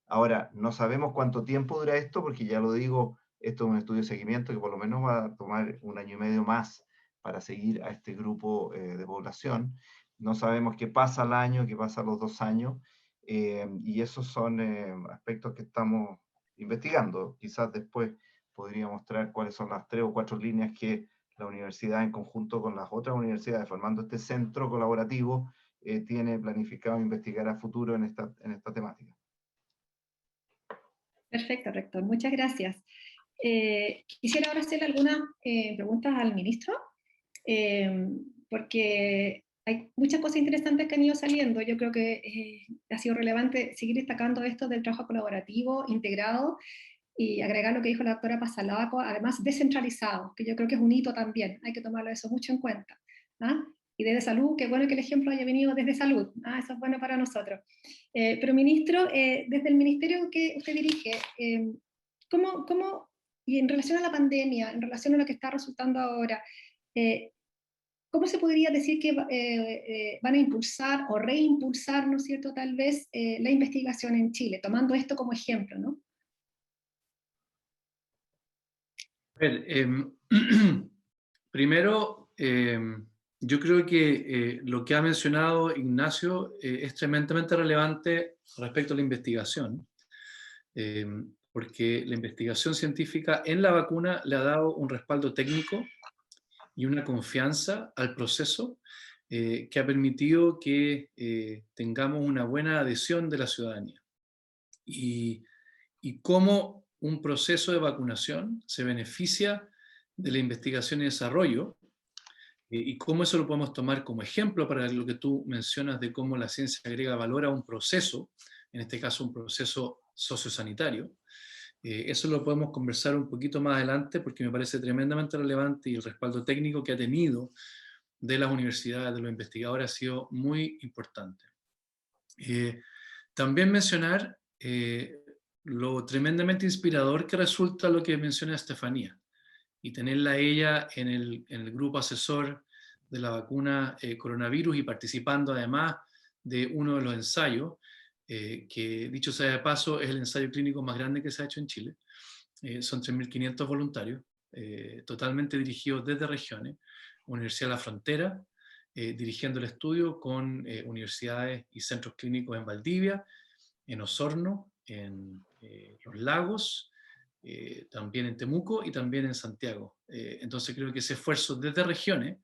Ahora, no sabemos cuánto tiempo dura esto, porque ya lo digo, esto es un estudio de seguimiento que por lo menos va a tomar 1 año y medio más para seguir a este grupo de población. No sabemos qué pasa al año, qué pasa a los 2 años, y esos son aspectos que estamos investigando. Quizás después podría mostrar cuáles son las 3 o 4 líneas que la universidad en conjunto con las otras universidades, formando este centro colaborativo, tiene planificado investigar a futuro en esta temática. Perfecto, rector. Muchas gracias. Quisiera ahora hacerle algunas preguntas al ministro, porque hay muchas cosas interesantes que han ido saliendo. Yo creo que ha sido relevante seguir destacando esto del trabajo colaborativo, integrado, y agregar lo que dijo la doctora Pasalaco, además descentralizado, que yo creo que es un hito también, hay que tomarlo eso mucho en cuenta. ¿Ah? Y desde salud, qué bueno que el ejemplo haya venido desde salud, ¿ah? Eso es bueno para nosotros. Pero ministro, desde el ministerio que usted dirige, ¿cómo, y en relación a la pandemia, en relación a lo que está resultando ahora, ¿cómo se podría decir que van a impulsar o reimpulsar, ¿no es cierto?, tal vez la investigación en Chile, tomando esto como ejemplo, ¿no? A ver, primero, yo creo que lo que ha mencionado Ignacio es tremendamente relevante respecto a la investigación, porque la investigación científica en la vacuna le ha dado un respaldo técnico y una confianza al proceso que ha permitido que tengamos una buena adhesión de la ciudadanía. Y cómo un proceso de vacunación se beneficia de la investigación y desarrollo, y cómo eso lo podemos tomar como ejemplo para lo que tú mencionas de cómo la ciencia agrega valor a un proceso, en este caso un proceso sociosanitario. Eso lo podemos conversar un poquito más adelante porque me parece tremendamente relevante y el respaldo técnico que ha tenido de las universidades, de los investigadores, ha sido muy importante. También mencionar lo tremendamente inspirador que resulta lo que menciona Estefanía, y tenerla a ella en el grupo asesor de la vacuna coronavirus y participando además de uno de los ensayos, que dicho sea de paso es el ensayo clínico más grande que se ha hecho en Chile. Son 3.500 voluntarios, totalmente dirigidos desde regiones, Universidad de la Frontera, dirigiendo el estudio con universidades y centros clínicos en Valdivia, en Osorno, en Los Lagos, también en Temuco y también en Santiago. Entonces creo que ese esfuerzo desde regiones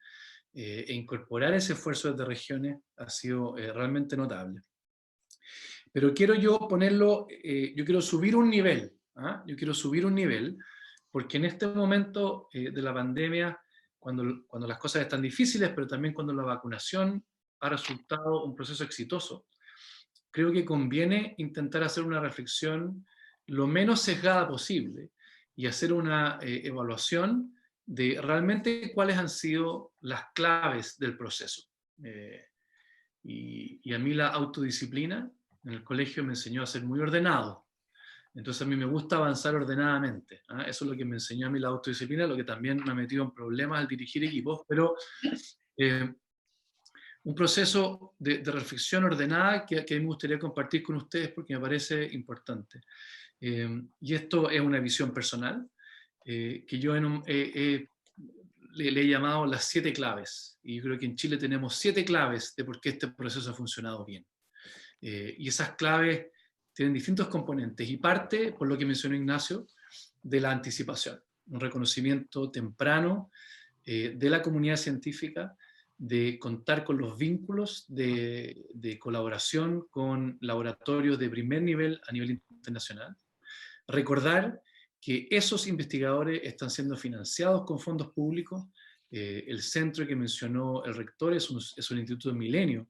e incorporar ese esfuerzo desde regiones ha sido realmente notable. Pero quiero yo ponerlo, yo quiero subir un nivel, ¿ah? Yo quiero subir un nivel, porque en este momento de la pandemia, cuando las cosas están difíciles, pero también cuando la vacunación ha resultado un proceso exitoso, creo que conviene intentar hacer una reflexión lo menos sesgada posible y hacer una evaluación de realmente cuáles han sido las claves del proceso. Y a mí la autodisciplina en el colegio me enseñó a ser muy ordenado. Entonces a mí me gusta avanzar ordenadamente. ¿Ah? Eso es lo que me enseñó a mí la autodisciplina, lo que también me ha metido en problemas al dirigir equipos, pero un proceso de reflexión ordenada que a mí me gustaría compartir con ustedes porque me parece importante. Y esto es una visión personal que yo le he llamado las 7 claves. Y yo creo que en Chile tenemos 7 claves de por qué este proceso ha funcionado bien. Y esas claves tienen distintos componentes y parte, por lo que mencionó Ignacio, de la anticipación. un reconocimiento temprano de la comunidad científica, de contar con los vínculos de colaboración con laboratorios de primer nivel a nivel internacional. Recordar que esos investigadores están siendo financiados con fondos públicos. El centro que mencionó el rector es un instituto milenio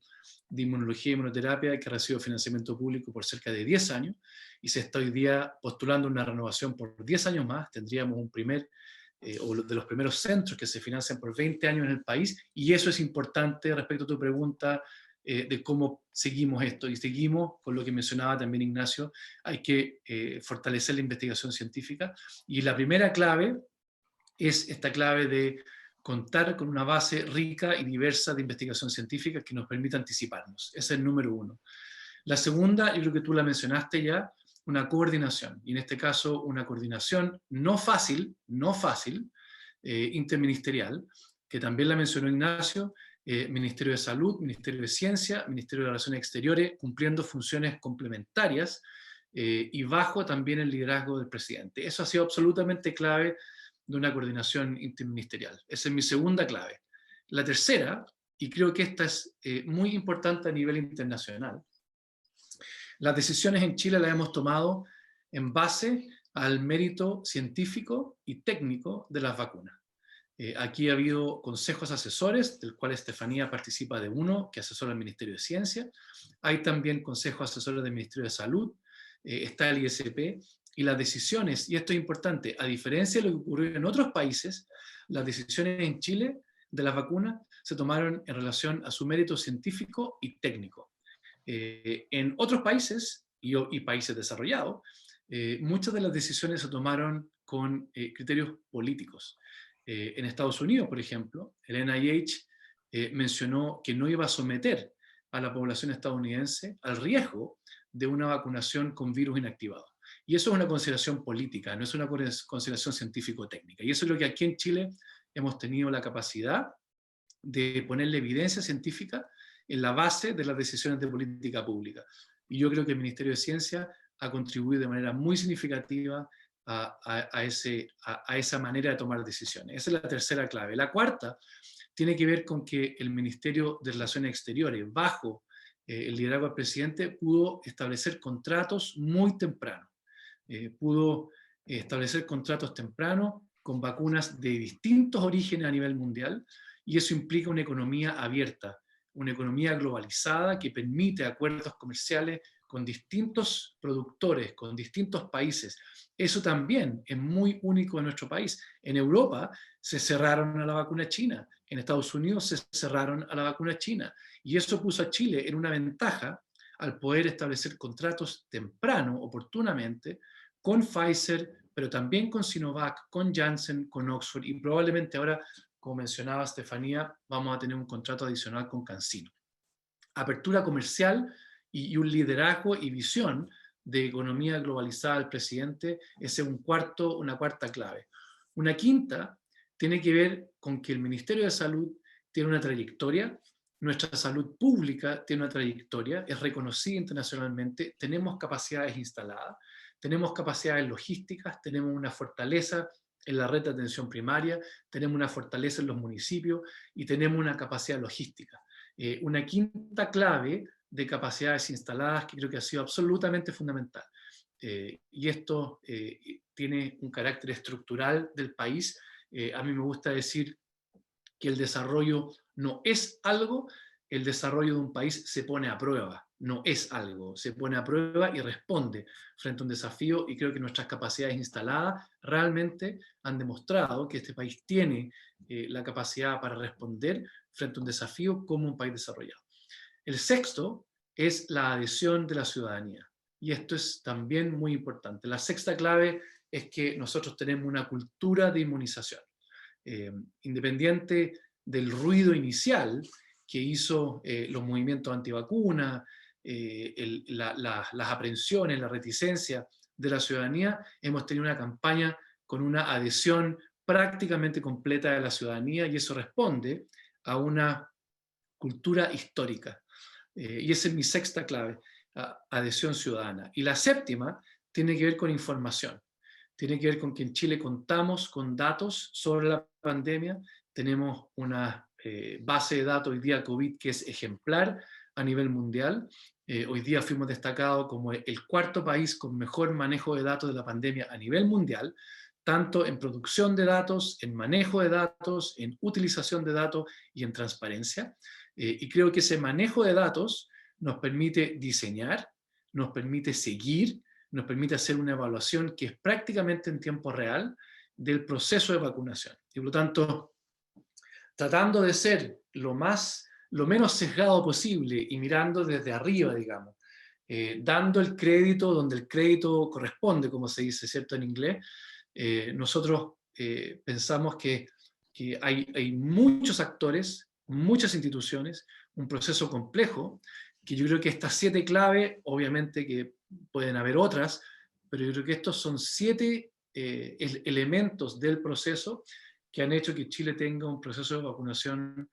de inmunología y inmunoterapia que recibe financiamiento público por cerca de 10 años y se está hoy día postulando una renovación por 10 años más. Tendríamos un o de los primeros centros que se financian por 20 años en el país, y eso es importante respecto a tu pregunta de cómo seguimos esto, y seguimos con lo que mencionaba también Ignacio. Hay que fortalecer la investigación científica, y la primera clave es esta clave de contar con una base rica y diversa de investigación científica que nos permita anticiparnos. Ese es el número uno. La segunda, yo creo que tú la mencionaste ya, una coordinación, y en este caso una coordinación no fácil, interministerial, que también la mencionó Ignacio, Ministerio de Salud, Ministerio de Ciencia, Ministerio de Relaciones Exteriores, cumpliendo funciones complementarias y bajo también el liderazgo del presidente. Eso ha sido absolutamente clave de una coordinación interministerial. Esa es mi segunda clave. La tercera, y creo que esta es muy importante a nivel internacional, las decisiones en Chile las hemos tomado en base al mérito científico y técnico de las vacunas. Aquí ha habido consejos asesores, del cual Estefanía participa de uno, que asesora al Ministerio de Ciencia. Hay también consejos asesores del Ministerio de Salud, está el ISP, y las decisiones, y esto es importante, a diferencia de lo que ocurrió en otros países, las decisiones en Chile de las vacunas se tomaron en relación a su mérito científico y técnico. En otros países, y países desarrollados, muchas de las decisiones se tomaron con criterios políticos. En Estados Unidos, por ejemplo, el NIH mencionó que no iba a someter a la población estadounidense al riesgo de una vacunación con virus inactivado. Y eso es una consideración política, no es una consideración científico-técnica. Y eso es lo que aquí en Chile hemos tenido la capacidad de ponerle evidencia científica en la base de las decisiones de política pública. Y yo creo que el Ministerio de Ciencia ha contribuido de manera muy significativa a esa manera de tomar decisiones. Esa es la tercera clave. La cuarta tiene que ver con que el Ministerio de Relaciones Exteriores, bajo el liderazgo del presidente, pudo establecer contratos muy temprano. Pudo establecer contratos tempranos con vacunas de distintos orígenes a nivel mundial, y eso implica una economía abierta, una economía globalizada que permite acuerdos comerciales con distintos productores, con distintos países. Eso también es muy único en nuestro país. En Europa se cerraron a la vacuna china, en Estados Unidos se cerraron a la vacuna china, y eso puso a Chile en una ventaja al poder establecer contratos temprano, oportunamente, con Pfizer, pero también con Sinovac, con Janssen, con Oxford, y probablemente ahora, como mencionaba Estefanía, vamos a tener un contrato adicional con CanSino. Apertura comercial y un liderazgo y visión de economía globalizada del presidente, ese es una cuarta clave. Una quinta tiene que ver con que el Ministerio de Salud tiene una trayectoria, nuestra salud pública tiene una trayectoria, es reconocida internacionalmente, tenemos capacidades instaladas, tenemos capacidades logísticas, tenemos una fortaleza en la red de atención primaria, tenemos una fortaleza en los municipios y tenemos una capacidad logística. Una quinta clave de capacidades instaladas que creo que ha sido absolutamente fundamental. Y esto tiene un carácter estructural del país. A mí me gusta decir que el desarrollo no es algo, el desarrollo de un país se pone a prueba, no es algo, se pone a prueba y responde frente a un desafío, y creo que nuestras capacidades instaladas realmente han demostrado que este país tiene la capacidad para responder frente a un desafío como un país desarrollado. El sexto es la adhesión de la ciudadanía, y esto es también muy importante. La sexta clave es que nosotros tenemos una cultura de inmunización. Independiente del ruido inicial que hizo los movimientos antivacunas, las aprehensiones, la reticencia de la ciudadanía, hemos tenido una campaña con una adhesión prácticamente completa de la ciudadanía, y eso responde a una cultura histórica. Y esa es mi sexta clave, adhesión ciudadana. Y la séptima tiene que ver con información. tiene que ver con que en Chile contamos con datos sobre la pandemia, tenemos una base de datos hoy día COVID que es ejemplar a nivel mundial. Hoy día fuimos destacados como el cuarto país con mejor manejo de datos de la pandemia a nivel mundial, tanto en producción de datos, en manejo de datos, en utilización de datos y en transparencia. Y creo que ese manejo de datos nos permite diseñar, nos permite seguir, nos permite hacer una evaluación que es prácticamente en tiempo real del proceso de vacunación. Y por lo tanto, tratando de ser lo menos sesgado posible y mirando desde arriba, digamos, dando el crédito donde el crédito corresponde, como se dice, ¿cierto?, en inglés, nosotros pensamos que hay muchos actores, muchas instituciones, un proceso complejo, que yo creo que estas 7 claves, obviamente que pueden haber otras, pero yo creo que estos son 7 elementos del proceso que han hecho que Chile tenga un proceso de vacunación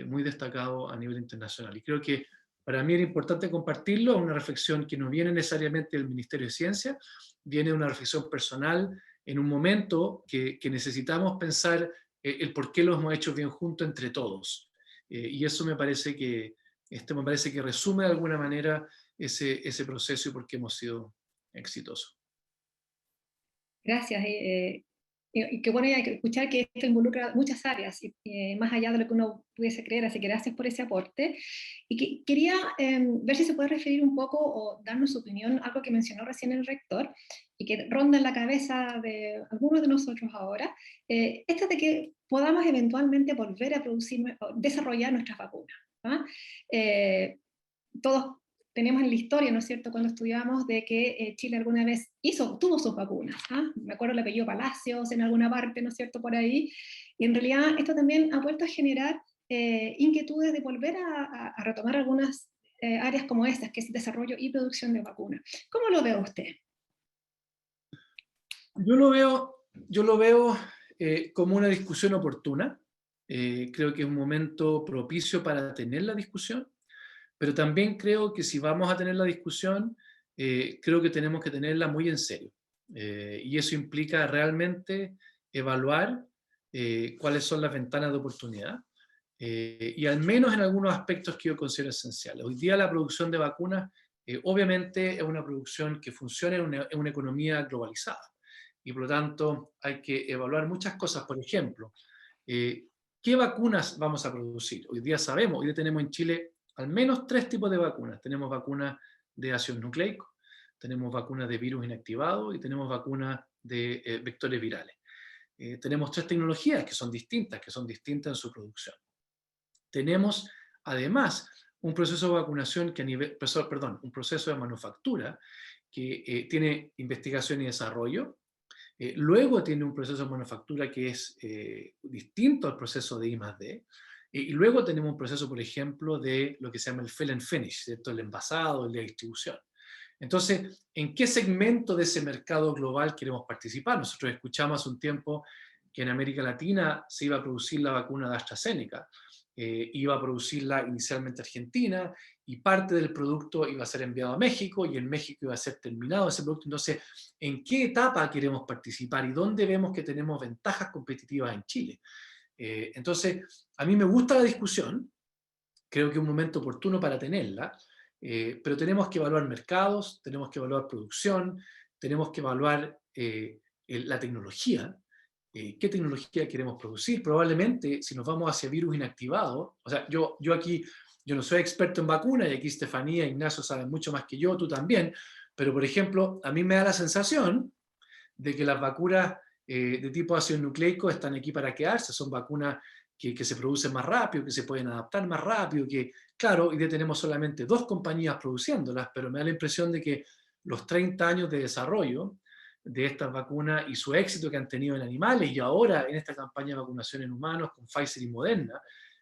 muy destacado a nivel internacional. Y creo que para mí era importante compartirlo, una reflexión que no viene necesariamente del Ministerio de Ciencia, viene de una reflexión personal en un momento que necesitamos pensar el por qué lo hemos hecho bien juntos entre todos. Y eso me parece que resume de alguna manera ese proceso y por qué hemos sido exitosos. Gracias. Y qué bueno escuchar que esto involucra muchas áreas, más allá de lo que uno pudiese creer, así que gracias por ese aporte. Y quería ver si se puede referir un poco o darnos su opinión, algo que mencionó recién el rector, y que ronda en la cabeza de algunos de nosotros ahora, esto de que podamos eventualmente volver a desarrollar nuestras vacunas, ¿no? Todos tenemos en la historia, ¿no es cierto?, cuando estudiamos de que Chile alguna vez tuvo sus vacunas. Me acuerdo el apellido Palacios en alguna parte, ¿no es cierto?, por ahí. Y en realidad esto también ha vuelto a generar inquietudes de volver a retomar algunas áreas como estas, que es desarrollo y producción de vacunas. ¿Cómo lo ve usted? Yo lo veo como una discusión oportuna. Creo que es un momento propicio para tener la discusión. Pero también creo que si vamos a tener la discusión, creo que tenemos que tenerla muy en serio. Y eso implica realmente evaluar cuáles son las ventanas de oportunidad, y al menos en algunos aspectos que yo considero esenciales. Hoy día la producción de vacunas obviamente es una producción que funciona en una economía globalizada. Y por lo tanto hay que evaluar muchas cosas. Por ejemplo, ¿qué vacunas vamos a producir? Hoy día tenemos en Chile al menos 3 tipos de vacunas. Tenemos vacunas de ácidos nucleicos, tenemos vacunas de virus inactivados y tenemos vacunas de vectores virales. Tenemos 3 tecnologías que son distintas en su producción. Tenemos además un proceso de vacunación un proceso de manufactura que tiene investigación y desarrollo. Luego tiene un proceso de manufactura que es distinto al proceso de I+D. Y luego tenemos un proceso, por ejemplo, de lo que se llama el fill and finish, ¿cierto?, el envasado, el de distribución. Entonces, ¿en qué segmento de ese mercado global queremos participar? Nosotros escuchamos hace un tiempo que en América Latina se iba a producir la vacuna de AstraZeneca. Iba a producirla inicialmente Argentina, y parte del producto iba a ser enviado a México, y en México iba a ser terminado ese producto. Entonces, ¿en qué etapa queremos participar y dónde vemos que tenemos ventajas competitivas en Chile? Entonces, a mí me gusta la discusión, creo que es un momento oportuno para tenerla, pero tenemos que evaluar mercados, tenemos que evaluar producción, tenemos que evaluar la tecnología, qué tecnología queremos producir. Probablemente, si nos vamos hacia virus inactivado, o sea, yo no soy experto en vacunas, y aquí Estefanía e Ignacio saben mucho más que yo, tú también, pero por ejemplo, a mí me da la sensación de que las vacunas de tipo ácido nucleico están aquí para quedarse. Son vacunas que se producen más rápido, que se pueden adaptar más rápido, que claro, hoy día tenemos solamente 2 compañías produciéndolas, pero me da la impresión de que los 30 años de desarrollo de estas vacunas y su éxito que han tenido en animales, y ahora en esta campaña de vacunación en humanos con Pfizer y Moderna,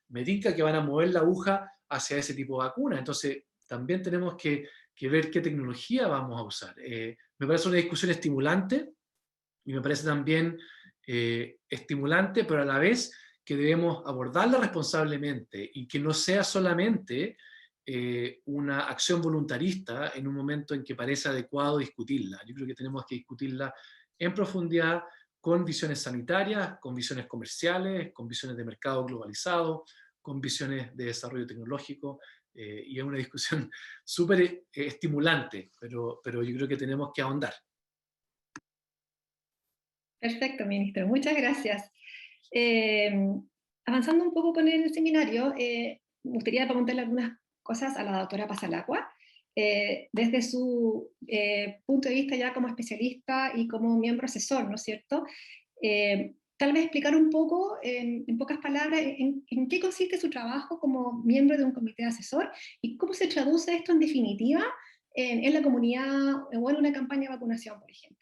me indica que van a mover la aguja hacia ese tipo de vacuna. Entonces también tenemos que ver qué tecnología vamos a usar. Me parece una discusión estimulante, y me parece también estimulante, pero a la vez que debemos abordarla responsablemente y que no sea solamente una acción voluntarista en un momento en que parece adecuado discutirla. Yo creo que tenemos que discutirla en profundidad, con visiones sanitarias, con visiones comerciales, con visiones de mercado globalizado, con visiones de desarrollo tecnológico, y es una discusión súper estimulante, pero yo creo que tenemos que ahondar. Perfecto, ministro, muchas gracias. Avanzando un poco con el seminario, me gustaría preguntarle algunas cosas a la doctora Pasalacqua. Desde su punto de vista ya como especialista y como miembro asesor, ¿no es cierto? Tal vez explicar un poco, en pocas palabras, en qué consiste su trabajo como miembro de un comité asesor y cómo se traduce esto en definitiva en la comunidad o en una campaña de vacunación, por ejemplo.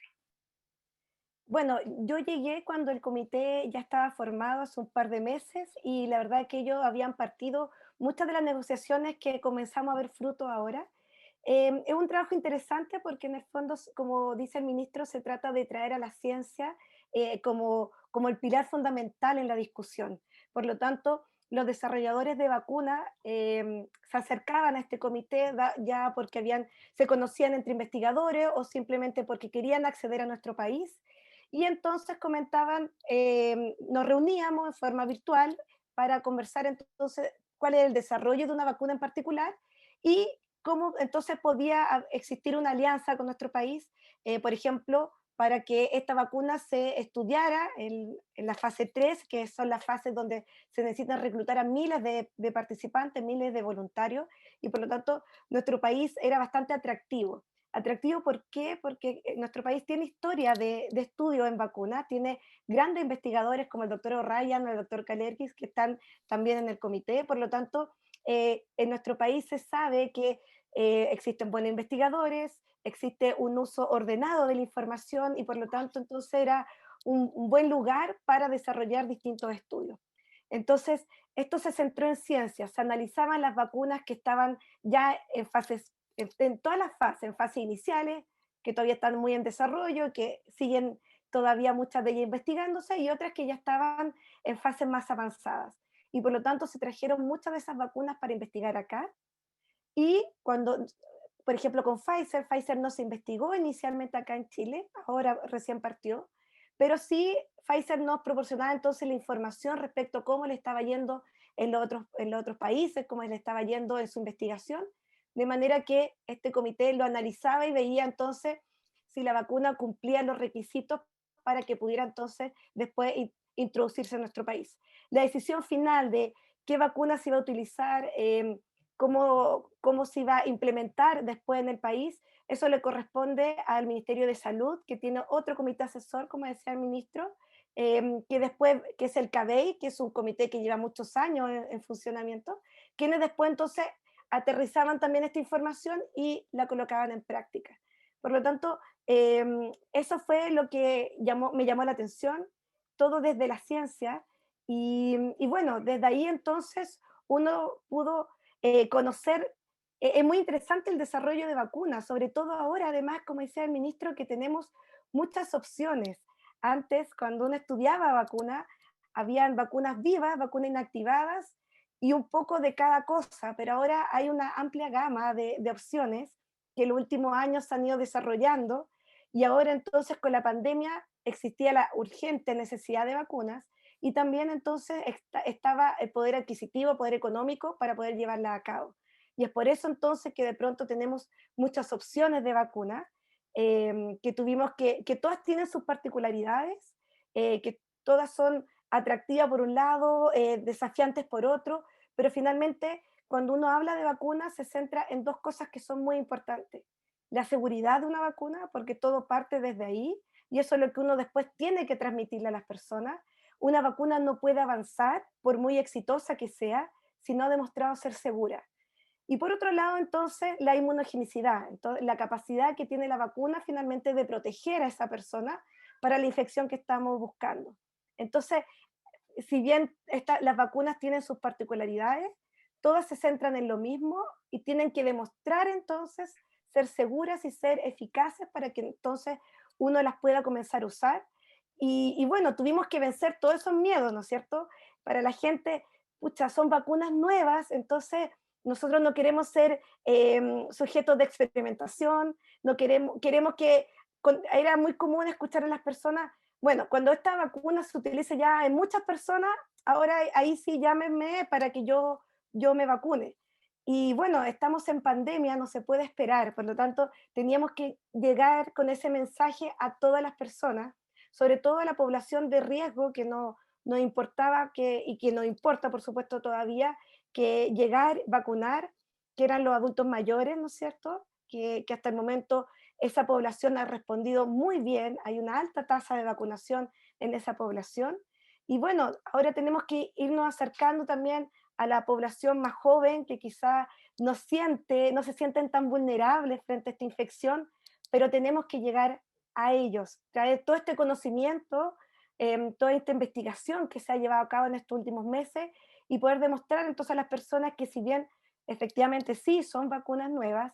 Bueno, yo llegué cuando el comité ya estaba formado hace un par de meses y la verdad es que ellos habían partido muchas de las negociaciones que comenzamos a ver fruto ahora. Es un trabajo interesante porque en el fondo, como dice el ministro, se trata de traer a la ciencia como el pilar fundamental en la discusión. Por lo tanto, los desarrolladores de vacunas se acercaban a este comité ya porque se conocían entre investigadores o simplemente porque querían acceder a nuestro país. Y entonces comentaban, nos reuníamos en forma virtual para conversar entonces cuál es el desarrollo de una vacuna en particular y cómo entonces podía existir una alianza con nuestro país, por ejemplo, para que esta vacuna se estudiara en la fase 3, que son las fases donde se necesitan reclutar a miles de participantes, miles de voluntarios, y por lo tanto nuestro país era bastante atractivo. Atractivo, ¿por qué? Porque nuestro país tiene historia de estudio en vacunas, tiene grandes investigadores como el doctor O'Ryan o el doctor Kalergis que están también en el comité, por lo tanto, en nuestro país se sabe que existen buenos investigadores, existe un uso ordenado de la información y por lo tanto entonces era un buen lugar para desarrollar distintos estudios. Entonces, esto se centró en ciencias, se analizaban las vacunas que estaban ya en todas las fases, en fases iniciales, que todavía están muy en desarrollo, que siguen todavía muchas de ellas investigándose, y otras que ya estaban en fases más avanzadas. Y por lo tanto se trajeron muchas de esas vacunas para investigar acá. Y cuando, por ejemplo, con Pfizer no se investigó inicialmente acá en Chile, ahora recién partió, pero sí Pfizer nos proporcionaba entonces la información respecto a cómo le estaba yendo en los otros países, cómo le estaba yendo en su investigación, de manera que este comité lo analizaba y veía entonces si la vacuna cumplía los requisitos para que pudiera entonces después introducirse en nuestro país. La decisión final de qué vacuna se iba a utilizar, cómo se iba a implementar después en el país, eso le corresponde al Ministerio de Salud, que tiene otro comité asesor, como decía el ministro, que es el CABEI, que es un comité que lleva muchos años en funcionamiento, quienes después entonces aterrizaban también esta información y la colocaban en práctica. Por lo tanto, eso fue lo que me llamó la atención, todo desde la ciencia, y bueno, desde ahí entonces uno pudo conocer, es muy interesante el desarrollo de vacunas, sobre todo ahora, además, como decía el ministro, que tenemos muchas opciones. Antes, cuando uno estudiaba vacuna, habían vacunas vivas, vacunas inactivadas, y un poco de cada cosa, pero ahora hay una amplia gama de opciones que en los últimos años se han ido desarrollando, y ahora entonces con la pandemia existía la urgente necesidad de vacunas, y también entonces estaba el poder adquisitivo, poder económico para poder llevarla a cabo. Y es por eso entonces que de pronto tenemos muchas opciones de vacuna, que todas tienen sus particularidades, que todas son atractivas por un lado, desafiantes por otro, pero finalmente cuando uno habla de vacunas se centra en dos cosas que son muy importantes. La seguridad de una vacuna, porque todo parte desde ahí, y eso es lo que uno después tiene que transmitirle a las personas. Una vacuna no puede avanzar, por muy exitosa que sea, si no ha demostrado ser segura. Y por otro lado, entonces, la inmunogenicidad, entonces, la capacidad que tiene la vacuna finalmente de proteger a esa persona para la infección que estamos buscando. Entonces, si bien las vacunas tienen sus particularidades, todas se centran en lo mismo y tienen que demostrar entonces ser seguras y ser eficaces para que entonces uno las pueda comenzar a usar. Y bueno, tuvimos que vencer todos esos miedos, ¿no es cierto? Para la gente, pucha, son vacunas nuevas, entonces nosotros no queremos ser sujetos de experimentación, no queremos que era muy común escuchar a las personas, bueno, cuando esta vacuna se utilice ya en muchas personas, ahora ahí sí llámenme para que yo me vacune. Y bueno, estamos en pandemia, no se puede esperar, por lo tanto, teníamos que llegar con ese mensaje a todas las personas, sobre todo a la población de riesgo que no nos importaba y que nos importa, por supuesto, todavía, que llegar, vacunar, que eran los adultos mayores, ¿no es cierto? Que hasta el momento esa población ha respondido muy bien, hay una alta tasa de vacunación en esa población. Y bueno, ahora tenemos que irnos acercando también a la población más joven que quizá no se sienten tan vulnerables frente a esta infección, pero tenemos que llegar a ellos, traer todo este conocimiento, toda esta investigación que se ha llevado a cabo en estos últimos meses y poder demostrar entonces a las personas que si bien efectivamente sí son vacunas nuevas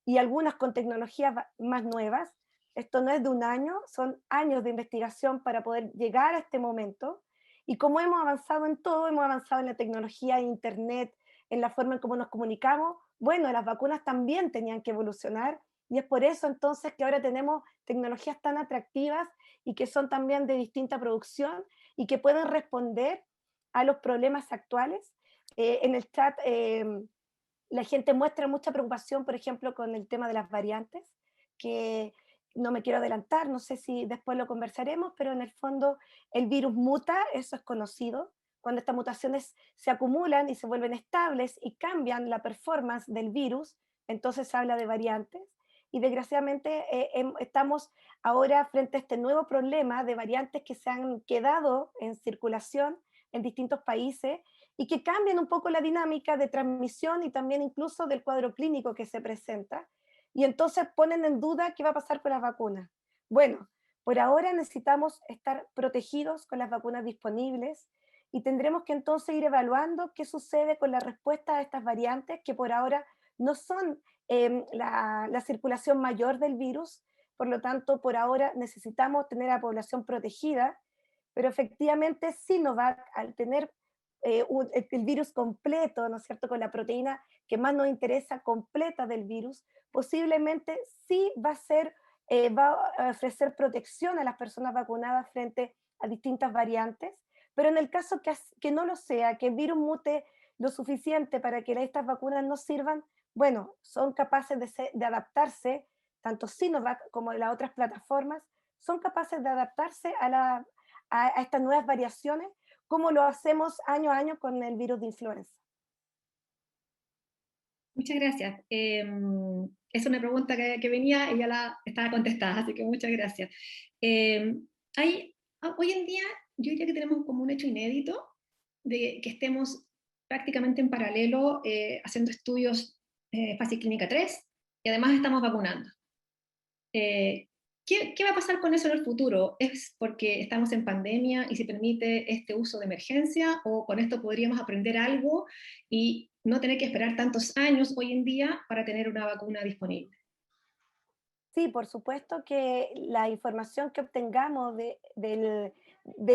y algunas con tecnologías más nuevas, esto no es de un año, son años de investigación para poder llegar a este momento. Y como hemos avanzado en todo, hemos avanzado en la tecnología, en Internet, en la forma en cómo nos comunicamos, bueno, las vacunas también tenían que evolucionar y es por eso entonces que ahora tenemos tecnologías tan atractivas y que son también de distinta producción y que pueden responder a los problemas actuales. En el chat la gente muestra mucha preocupación, por ejemplo, con el tema de las variantes, que no me quiero adelantar, no sé si después lo conversaremos, pero en el fondo el virus muta, eso es conocido. Cuando estas mutaciones se acumulan y se vuelven estables y cambian la performance del virus, entonces se habla de variantes. Y desgraciadamente estamos ahora frente a este nuevo problema de variantes que se han quedado en circulación en distintos países y que cambian un poco la dinámica de transmisión y también incluso del cuadro clínico que se presenta. Y entonces ponen en duda qué va a pasar con las vacunas. Bueno, por ahora necesitamos estar protegidos con las vacunas disponibles y tendremos que entonces ir evaluando qué sucede con la respuesta a estas variantes que por ahora no son la circulación mayor del virus, por lo tanto, por ahora necesitamos tener a la población protegida, pero efectivamente Sinovac, al tener el virus completo, ¿no es cierto?, con la proteína que más nos interesa, completa del virus, posiblemente sí va a ofrecer protección a las personas vacunadas frente a distintas variantes, pero en el caso que no lo sea, que el virus mute lo suficiente para que estas vacunas no sirvan, bueno, son capaces de adaptarse, tanto Sinovac como las otras plataformas, son capaces de adaptarse a estas nuevas variaciones como lo hacemos año a año con el virus de influenza. Muchas gracias. Es una pregunta que venía y ya la estaba contestada, así que muchas gracias. Hoy en día yo diría que tenemos como un hecho inédito de que estemos prácticamente en paralelo haciendo estudios fase clínica 3 y además estamos vacunando. ¿Qué va a pasar con eso en el futuro? ¿Es porque estamos en pandemia y se permite este uso de emergencia o con esto podríamos aprender algo y no tener que esperar tantos años hoy en día para tener una vacuna disponible? Sí, por supuesto que la información que obtengamos de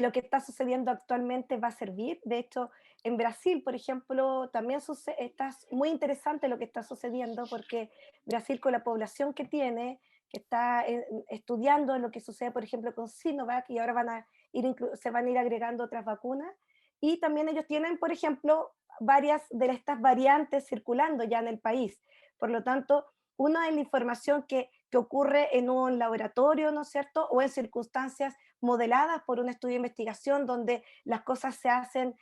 lo que está sucediendo actualmente va a servir. De hecho, en Brasil, por ejemplo, también está muy interesante lo que está sucediendo porque Brasil con la población que está estudiando lo que sucede, por ejemplo, con Sinovac y ahora se van a ir agregando otras vacunas. Y también ellos tienen, por ejemplo, varias de estas variantes circulando ya en el país. Por lo tanto, una de la información que ocurre en un laboratorio, ¿no es cierto? O en circunstancias modeladas por un estudio de investigación donde las cosas se hacen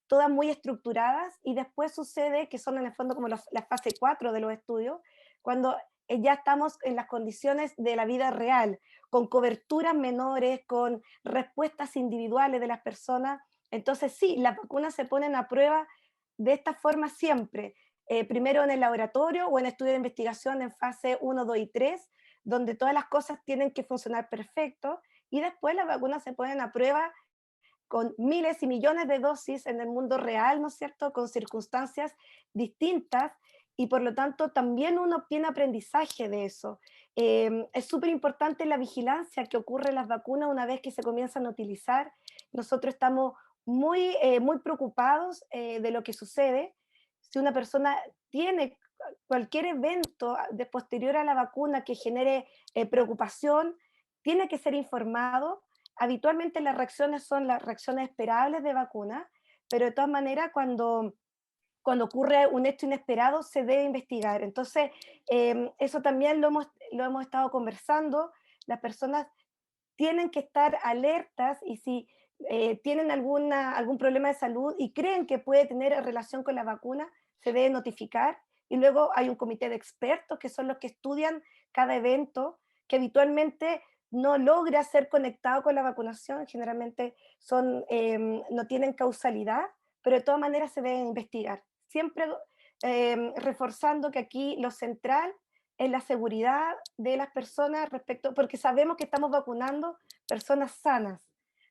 todas muy estructuradas y después sucede que son en el fondo como la fase 4 de los estudios, cuando ya estamos en las condiciones de la vida real, con coberturas menores, con respuestas individuales de las personas. Entonces sí, las vacunas se ponen a prueba de esta forma siempre. Primero en el laboratorio o en estudio de investigación en fase 1, 2 y 3, donde todas las cosas tienen que funcionar perfecto, y después las vacunas se ponen a prueba con miles y millones de dosis en el mundo real, ¿no es cierto?, con circunstancias distintas, y por lo tanto también uno obtiene aprendizaje de eso. Es súper importante la vigilancia que ocurre en las vacunas una vez que se comienzan a utilizar. Nosotros estamos muy preocupados de lo que sucede. Si una persona tiene cualquier evento de posterior a la vacuna que genere preocupación, tiene que ser informado. Habitualmente las reacciones son las reacciones esperables de vacuna, pero de todas maneras cuando ocurre un hecho inesperado se debe investigar. Entonces, eso también lo hemos estado conversando. Las personas tienen que estar alertas y si tienen algún problema de salud y creen que puede tener relación con la vacuna, se debe notificar. Y luego hay un comité de expertos que son los que estudian cada evento, que habitualmente no logra ser conectado con la vacunación, generalmente no tienen causalidad, pero de todas maneras se deben investigar. Siempre reforzando que aquí lo central es la seguridad de las personas porque sabemos que estamos vacunando personas sanas,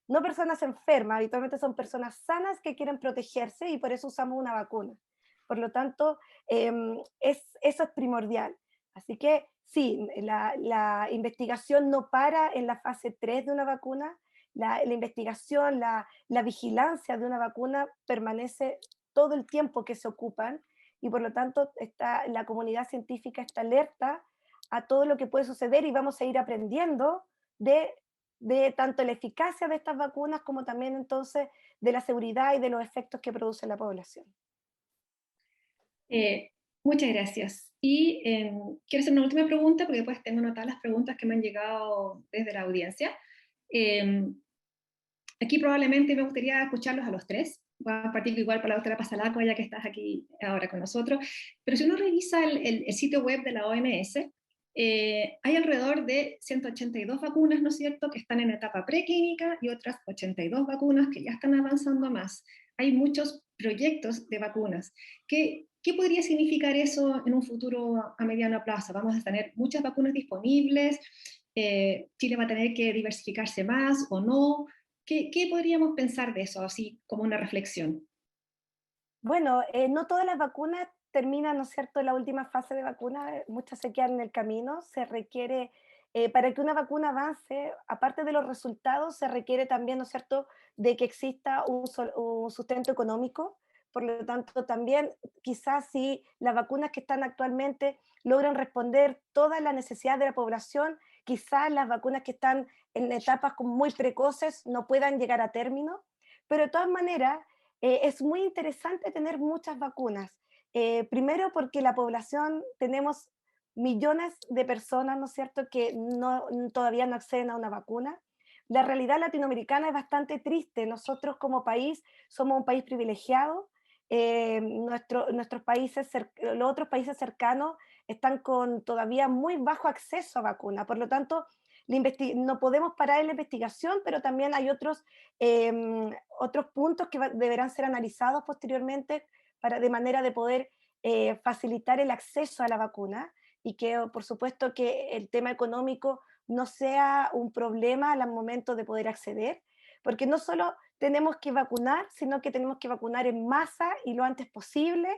no personas enfermas, habitualmente son personas sanas que quieren protegerse y por eso usamos una vacuna. Por lo tanto, eso es primordial. Así que sí, la investigación no para en la fase 3 de una vacuna, la investigación, la vigilancia de una vacuna permanece todo el tiempo que se ocupan y por lo tanto la comunidad científica está alerta a todo lo que puede suceder y vamos a ir aprendiendo de tanto la eficacia de estas vacunas como también entonces de la seguridad y de los efectos que produce en la población. Muchas gracias. Y quiero hacer una última pregunta porque después tengo anotadas las preguntas que me han llegado desde la audiencia. Aquí probablemente me gustaría escucharlos a los tres. Voy a partir igual para la doctora Pasalaco, ya que estás aquí ahora con nosotros. Pero si uno revisa el sitio web de la OMS, hay alrededor de 182 vacunas, ¿no es cierto?, que están en etapa preclínica y otras 82 vacunas que ya están avanzando más. Hay muchos proyectos de vacunas. ¿Qué podría significar eso en un futuro a mediano plazo? ¿Vamos a tener muchas vacunas disponibles? ¿Chile va a tener que diversificarse más o no? ¿Qué podríamos pensar de eso, así como una reflexión? Bueno, no todas las vacunas terminan, ¿no es cierto?, la última fase de vacuna, muchas se quedan en el camino, se requiere, para que una vacuna avance, aparte de los resultados, se requiere también, ¿no es cierto?, de que exista un sustento económico. Por lo tanto, también quizás si las vacunas que están actualmente logran responder todas las necesidades de la población, quizás las vacunas que están en etapas muy precoces no puedan llegar a término, pero de todas maneras es muy interesante tener muchas vacunas. Primero porque la población, tenemos millones de personas, ¿no es cierto?, que todavía no acceden a una vacuna. La realidad latinoamericana es bastante triste. Nosotros como país somos un país privilegiado. Los otros países cercanos están con todavía muy bajo acceso a vacuna. Por lo tanto, no podemos parar en la investigación, pero también hay otros puntos que deberán ser analizados posteriormente de manera de poder facilitar el acceso a la vacuna y que, por supuesto, que el tema económico no sea un problema al momento de poder acceder, porque no solo tenemos que vacunar, sino que tenemos que vacunar en masa y lo antes posible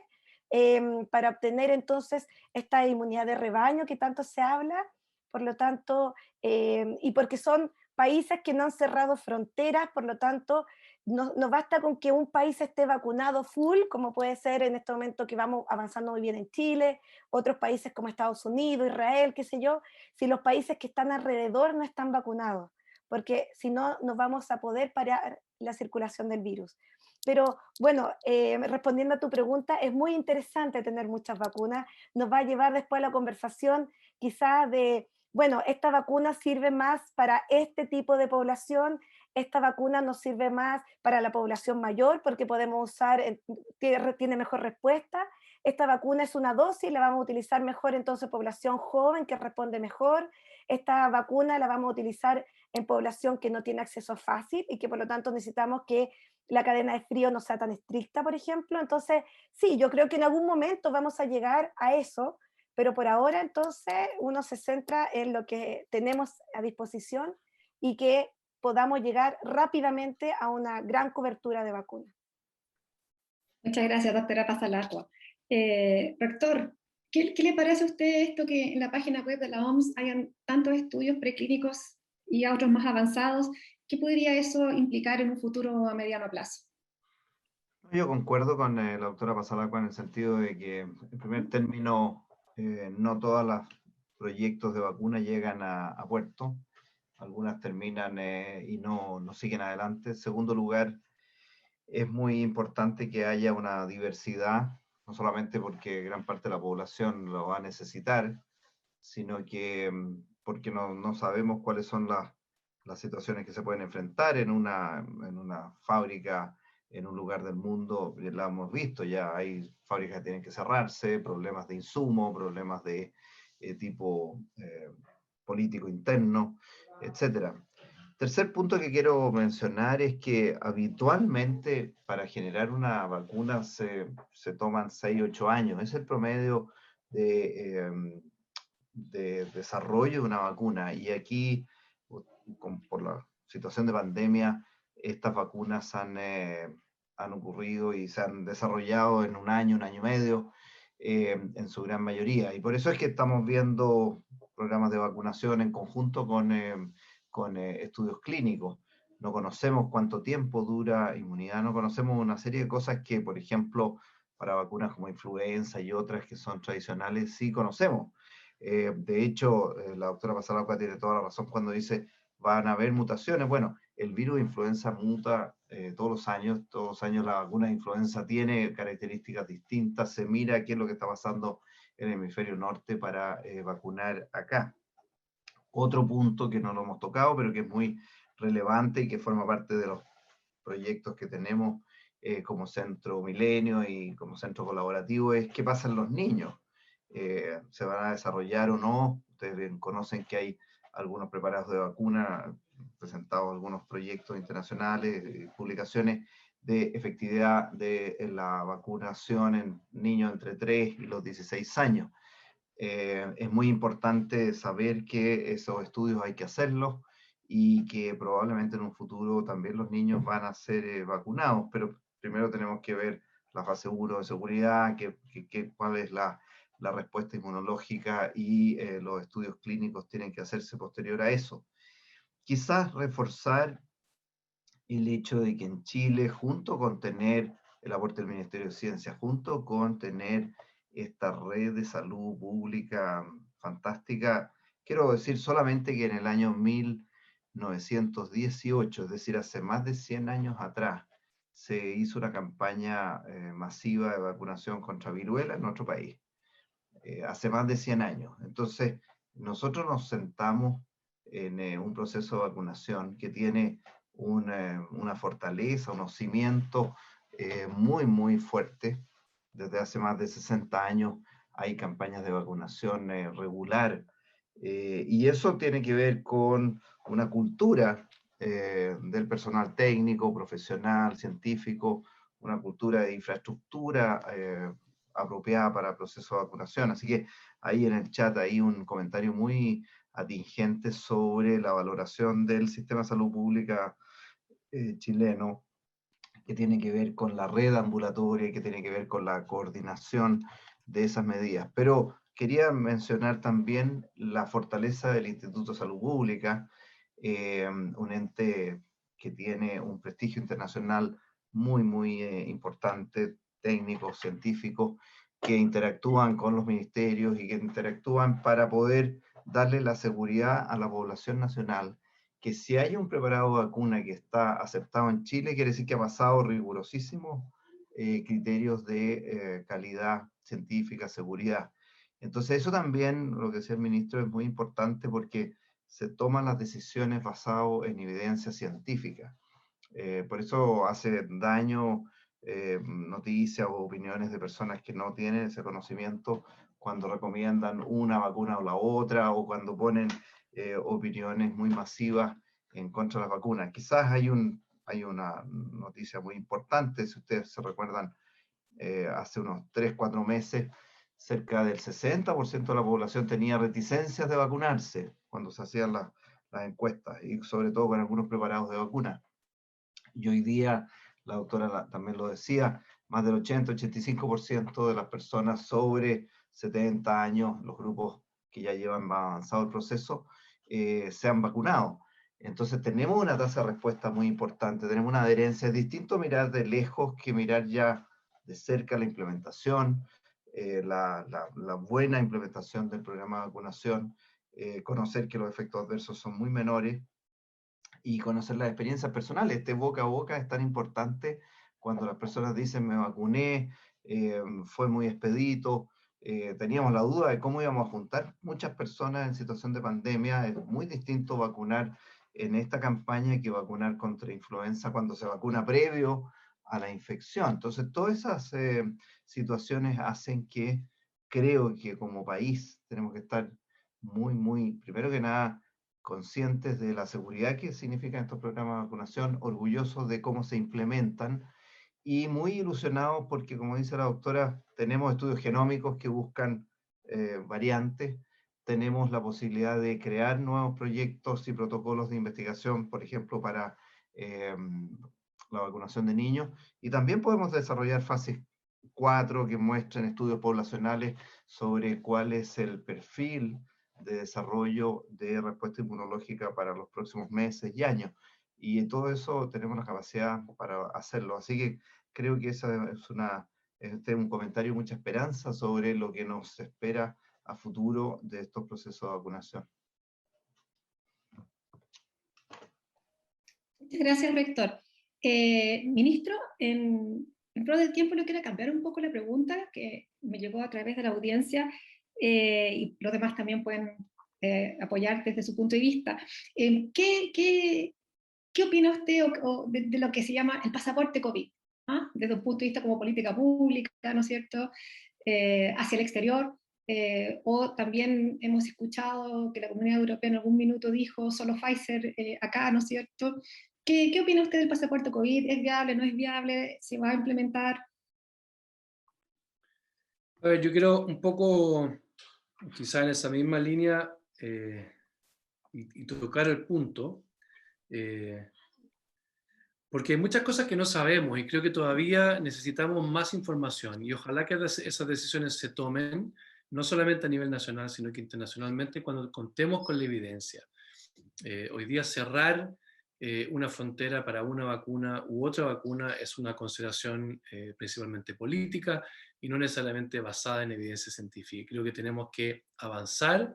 para obtener entonces esta inmunidad de rebaño que tanto se habla. Por lo tanto, y porque son países que no han cerrado fronteras, por lo tanto, no basta con que un país esté vacunado full, como puede ser en este momento que vamos avanzando muy bien en Chile, otros países como Estados Unidos, Israel, qué sé yo, si los países que están alrededor no están vacunados, porque si no, no vamos a poder parar la circulación del virus. Pero bueno, respondiendo a tu pregunta, es muy interesante tener muchas vacunas, nos va a llevar después a la conversación quizás de, bueno, esta vacuna sirve más para este tipo de población, esta vacuna nos sirve más para la población mayor porque podemos usar, tiene mejor respuesta, esta vacuna es una dosis, la vamos a utilizar mejor entonces población joven que responde mejor, esta vacuna la vamos a utilizar en población que no tiene acceso fácil y que por lo tanto necesitamos que la cadena de frío no sea tan estricta, por ejemplo. Entonces, sí, yo creo que en algún momento vamos a llegar a eso, pero por ahora entonces uno se centra en lo que tenemos a disposición y que podamos llegar rápidamente a una gran cobertura de vacunas. Muchas gracias, doctora Pasalaco. Rector, ¿qué le parece a usted esto que en la página web de la OMS hayan tantos estudios preclínicos y a otros más avanzados? ¿Qué podría eso implicar en un futuro a mediano plazo? Yo concuerdo con la doctora Pasalacqua en el sentido de que, en primer término, no todos los proyectos de vacuna llegan a puerto. Algunas terminan y no siguen adelante. En segundo lugar, es muy importante que haya una diversidad, no solamente porque gran parte de la población lo va a necesitar, sino que porque no sabemos cuáles son las situaciones que se pueden enfrentar en una fábrica en un lugar del mundo. La hemos visto, ya hay fábricas que tienen que cerrarse, problemas de insumo, problemas de tipo político interno, etcétera. Tercer punto que quiero mencionar es que habitualmente para generar una vacuna se toman 6-8 años. Es el promedio de desarrollo de una vacuna. Y aquí, por la situación de pandemia, estas vacunas han ocurrido y se han desarrollado en un año y medio, en su gran mayoría. Y por eso es que estamos viendo programas de vacunación en conjunto con estudios clínicos. No conocemos cuánto tiempo dura inmunidad, no conocemos una serie de cosas que, por ejemplo, para vacunas como influenza y otras que son tradicionales, sí conocemos. De hecho, la doctora Pasalacqua tiene toda la razón cuando dice van a haber mutaciones. Bueno, el virus de influenza muta todos los años la vacuna de influenza tiene características distintas, se mira qué es lo que está pasando en el hemisferio norte para vacunar acá. Otro punto que no lo hemos tocado, pero que es muy relevante y que forma parte de los proyectos que tenemos como Centro Milenio y como centro colaborativo es qué pasa en los niños. ¿Se van a desarrollar o no? Ustedes bien conocen que hay algunos preparados de vacuna, presentados algunos proyectos internacionales, publicaciones de efectividad de la vacunación en niños entre 3 y los 16 años. Es muy importante saber que esos estudios hay que hacerlos y que probablemente en un futuro también los niños van a ser vacunados, pero primero tenemos que ver la fase 1 de seguridad, cuál es la respuesta inmunológica y los estudios clínicos tienen que hacerse posterior a eso. Quizás reforzar el hecho de que en Chile, junto con tener el aporte del Ministerio de Ciencia, junto con tener esta red de salud pública fantástica, quiero decir solamente que en el año 1918, es decir, hace más de 100 años atrás, se hizo una campaña masiva de vacunación contra viruela en nuestro país, hace más de 100 años. Entonces, nosotros nos sentamos en un proceso de vacunación que tiene una fortaleza, unos cimientos muy fuertes. Desde hace más de 60 años hay campañas de vacunación regular, y eso tiene que ver con una cultura del personal técnico, profesional, científico, una cultura de infraestructura apropiada para el proceso de vacunación. Así que ahí en el chat hay un comentario muy atingente sobre la valoración del sistema de salud pública chileno, que tiene que ver con la red ambulatoria, que tiene que ver con la coordinación de esas medidas. Pero quería mencionar también la fortaleza del Instituto de Salud Pública, un ente que tiene un prestigio internacional muy importante, técnicos, científicos, que interactúan con los ministerios y que interactúan para poder darle la seguridad a la población nacional que si hay un preparado de vacuna que está aceptado en Chile, quiere decir que ha pasado rigurosísimos criterios de calidad científica, seguridad. Entonces eso también, lo que decía el ministro, es muy importante porque se toman las decisiones basadas en evidencia científica. Por eso hace daño noticias o opiniones de personas que no tienen ese conocimiento cuando recomiendan una vacuna o la otra, o cuando ponen opiniones muy masivas en contra de las vacunas. Quizás hay una noticia muy importante, si ustedes se recuerdan, hace unos 3-4 meses, cerca del 60% de la población tenía reticencias de vacunarse cuando se hacían las encuestas, y sobre todo con algunos preparados de vacuna. Y hoy día, la doctora también lo decía, más del 80-85% de las personas sobre 70 años, los grupos que ya llevan más avanzado el proceso, se han vacunado. Entonces tenemos una tasa de respuesta muy importante, tenemos una adherencia. Es distinto mirar de lejos que mirar ya de cerca la implementación, la buena implementación del programa de vacunación, conocer que los efectos adversos son muy menores y conocer las experiencias personales. Este boca a boca es tan importante cuando las personas dicen me vacuné, fue muy expedito, teníamos la duda de cómo íbamos a juntar muchas personas en situación de pandemia. Es muy distinto vacunar en esta campaña que vacunar contra influenza cuando se vacuna previo a la infección. Entonces, todas esas situaciones hacen que creo que como país tenemos que estar muy, primero que nada, conscientes de la seguridad que significan estos programas de vacunación, orgullosos de cómo se implementan y muy ilusionados porque, como dice la doctora, tenemos estudios genómicos que buscan variantes, tenemos la posibilidad de crear nuevos proyectos y protocolos de investigación, por ejemplo, para la vacunación de niños, y también podemos desarrollar fases 4 que muestren estudios poblacionales sobre cuál es el perfil de desarrollo de respuesta inmunológica para los próximos meses y años. Y en todo eso tenemos la capacidad para hacerlo. Así que creo que esa es un comentario, mucha esperanza sobre lo que nos espera a futuro de estos procesos de vacunación. Muchas gracias, rector. Ministro, en pro del tiempo yo quiero cambiar un poco la pregunta que me llegó a través de la audiencia, y los demás también pueden apoyar desde su punto de vista. ¿Qué opina usted de lo que se llama el pasaporte COVID? ¿Ah? Desde un punto de vista como política pública, ¿no es cierto?, hacia el exterior, o también hemos escuchado que la Comunidad Europea en algún minuto dijo solo Pfizer acá, ¿no es cierto? ¿Qué opina usted del pasaporte COVID? ¿Es viable, no es viable? ¿Se va a implementar? A ver, yo quiero un poco, quizá en esa misma línea, y tocar el punto, porque hay muchas cosas que no sabemos y creo que todavía necesitamos más información y ojalá que esas decisiones se tomen no solamente a nivel nacional, sino que internacionalmente cuando contemos con la evidencia. Hoy día cerrar una frontera para una vacuna u otra vacuna es una consideración principalmente política y no necesariamente basada en evidencia científica. Creo que tenemos que avanzar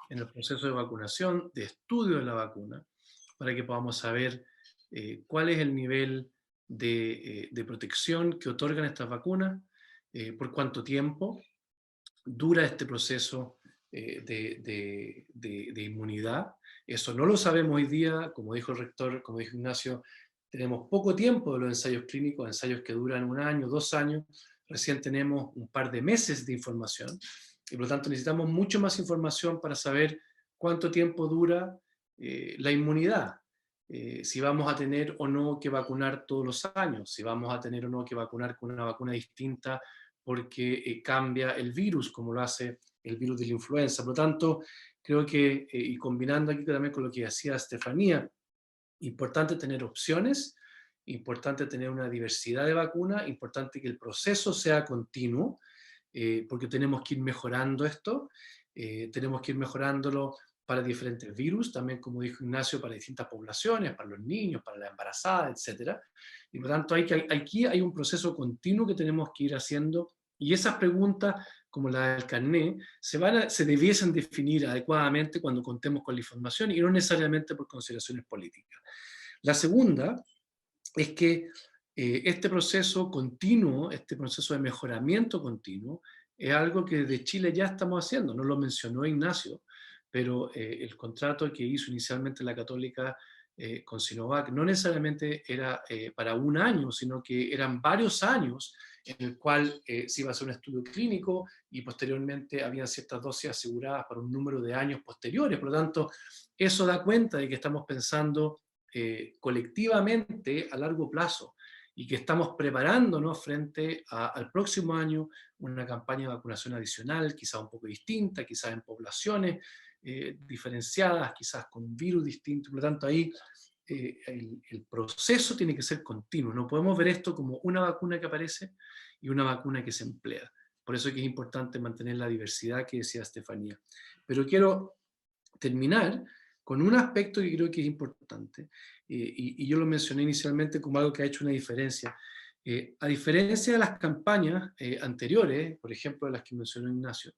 en el proceso de vacunación, de estudio de la vacuna, para que podamos saber cuál es el nivel de protección que otorgan estas vacunas, por cuánto tiempo dura este proceso de inmunidad. Eso no lo sabemos hoy día, como dijo el rector, como dijo Ignacio, tenemos poco tiempo de los ensayos clínicos, ensayos que duran 1 año, 2 años, recién tenemos un par de meses de información, y por lo tanto necesitamos mucho más información para saber cuánto tiempo dura la inmunidad, si vamos a tener o no que vacunar todos los años, si vamos a tener o no que vacunar con una vacuna distinta porque cambia el virus, como lo hace el virus de la influenza. Por lo tanto, creo que, y combinando aquí también con lo que decía Estefanía, importante tener opciones, importante tener una diversidad de vacunas, importante que el proceso sea continuo, porque tenemos que ir mejorando esto, tenemos que ir mejorándolo para diferentes virus, también como dijo Ignacio, para distintas poblaciones, para los niños, para la embarazada, etc. Y por lo tanto aquí hay un proceso continuo que tenemos que ir haciendo, y esas preguntas, como la del carné, se debiesen definir adecuadamente cuando contemos con la información y no necesariamente por consideraciones políticas. La segunda es que este proceso continuo, este proceso de mejoramiento continuo, es algo que desde Chile ya estamos haciendo. No lo mencionó Ignacio, pero el contrato que hizo inicialmente la Católica con Sinovac no necesariamente era para 1 año, sino que eran varios años en el cual se iba a hacer un estudio clínico y posteriormente había ciertas dosis aseguradas para un número de años posteriores. Por lo tanto, eso da cuenta de que estamos pensando colectivamente a largo plazo y que estamos preparándonos frente al próximo año una campaña de vacunación adicional, quizás un poco distinta, quizás en poblaciones diferenciadas, quizás con un virus distinto. Por lo tanto, ahí el proceso tiene que ser continuo. No podemos ver esto como una vacuna que aparece y una vacuna que se emplea. Por eso es que es importante mantener la diversidad que decía Estefanía. Pero quiero terminar con un aspecto que creo que es importante, y yo lo mencioné inicialmente como algo que ha hecho una diferencia. A diferencia de las campañas anteriores, por ejemplo, de las que mencionó Ignacio,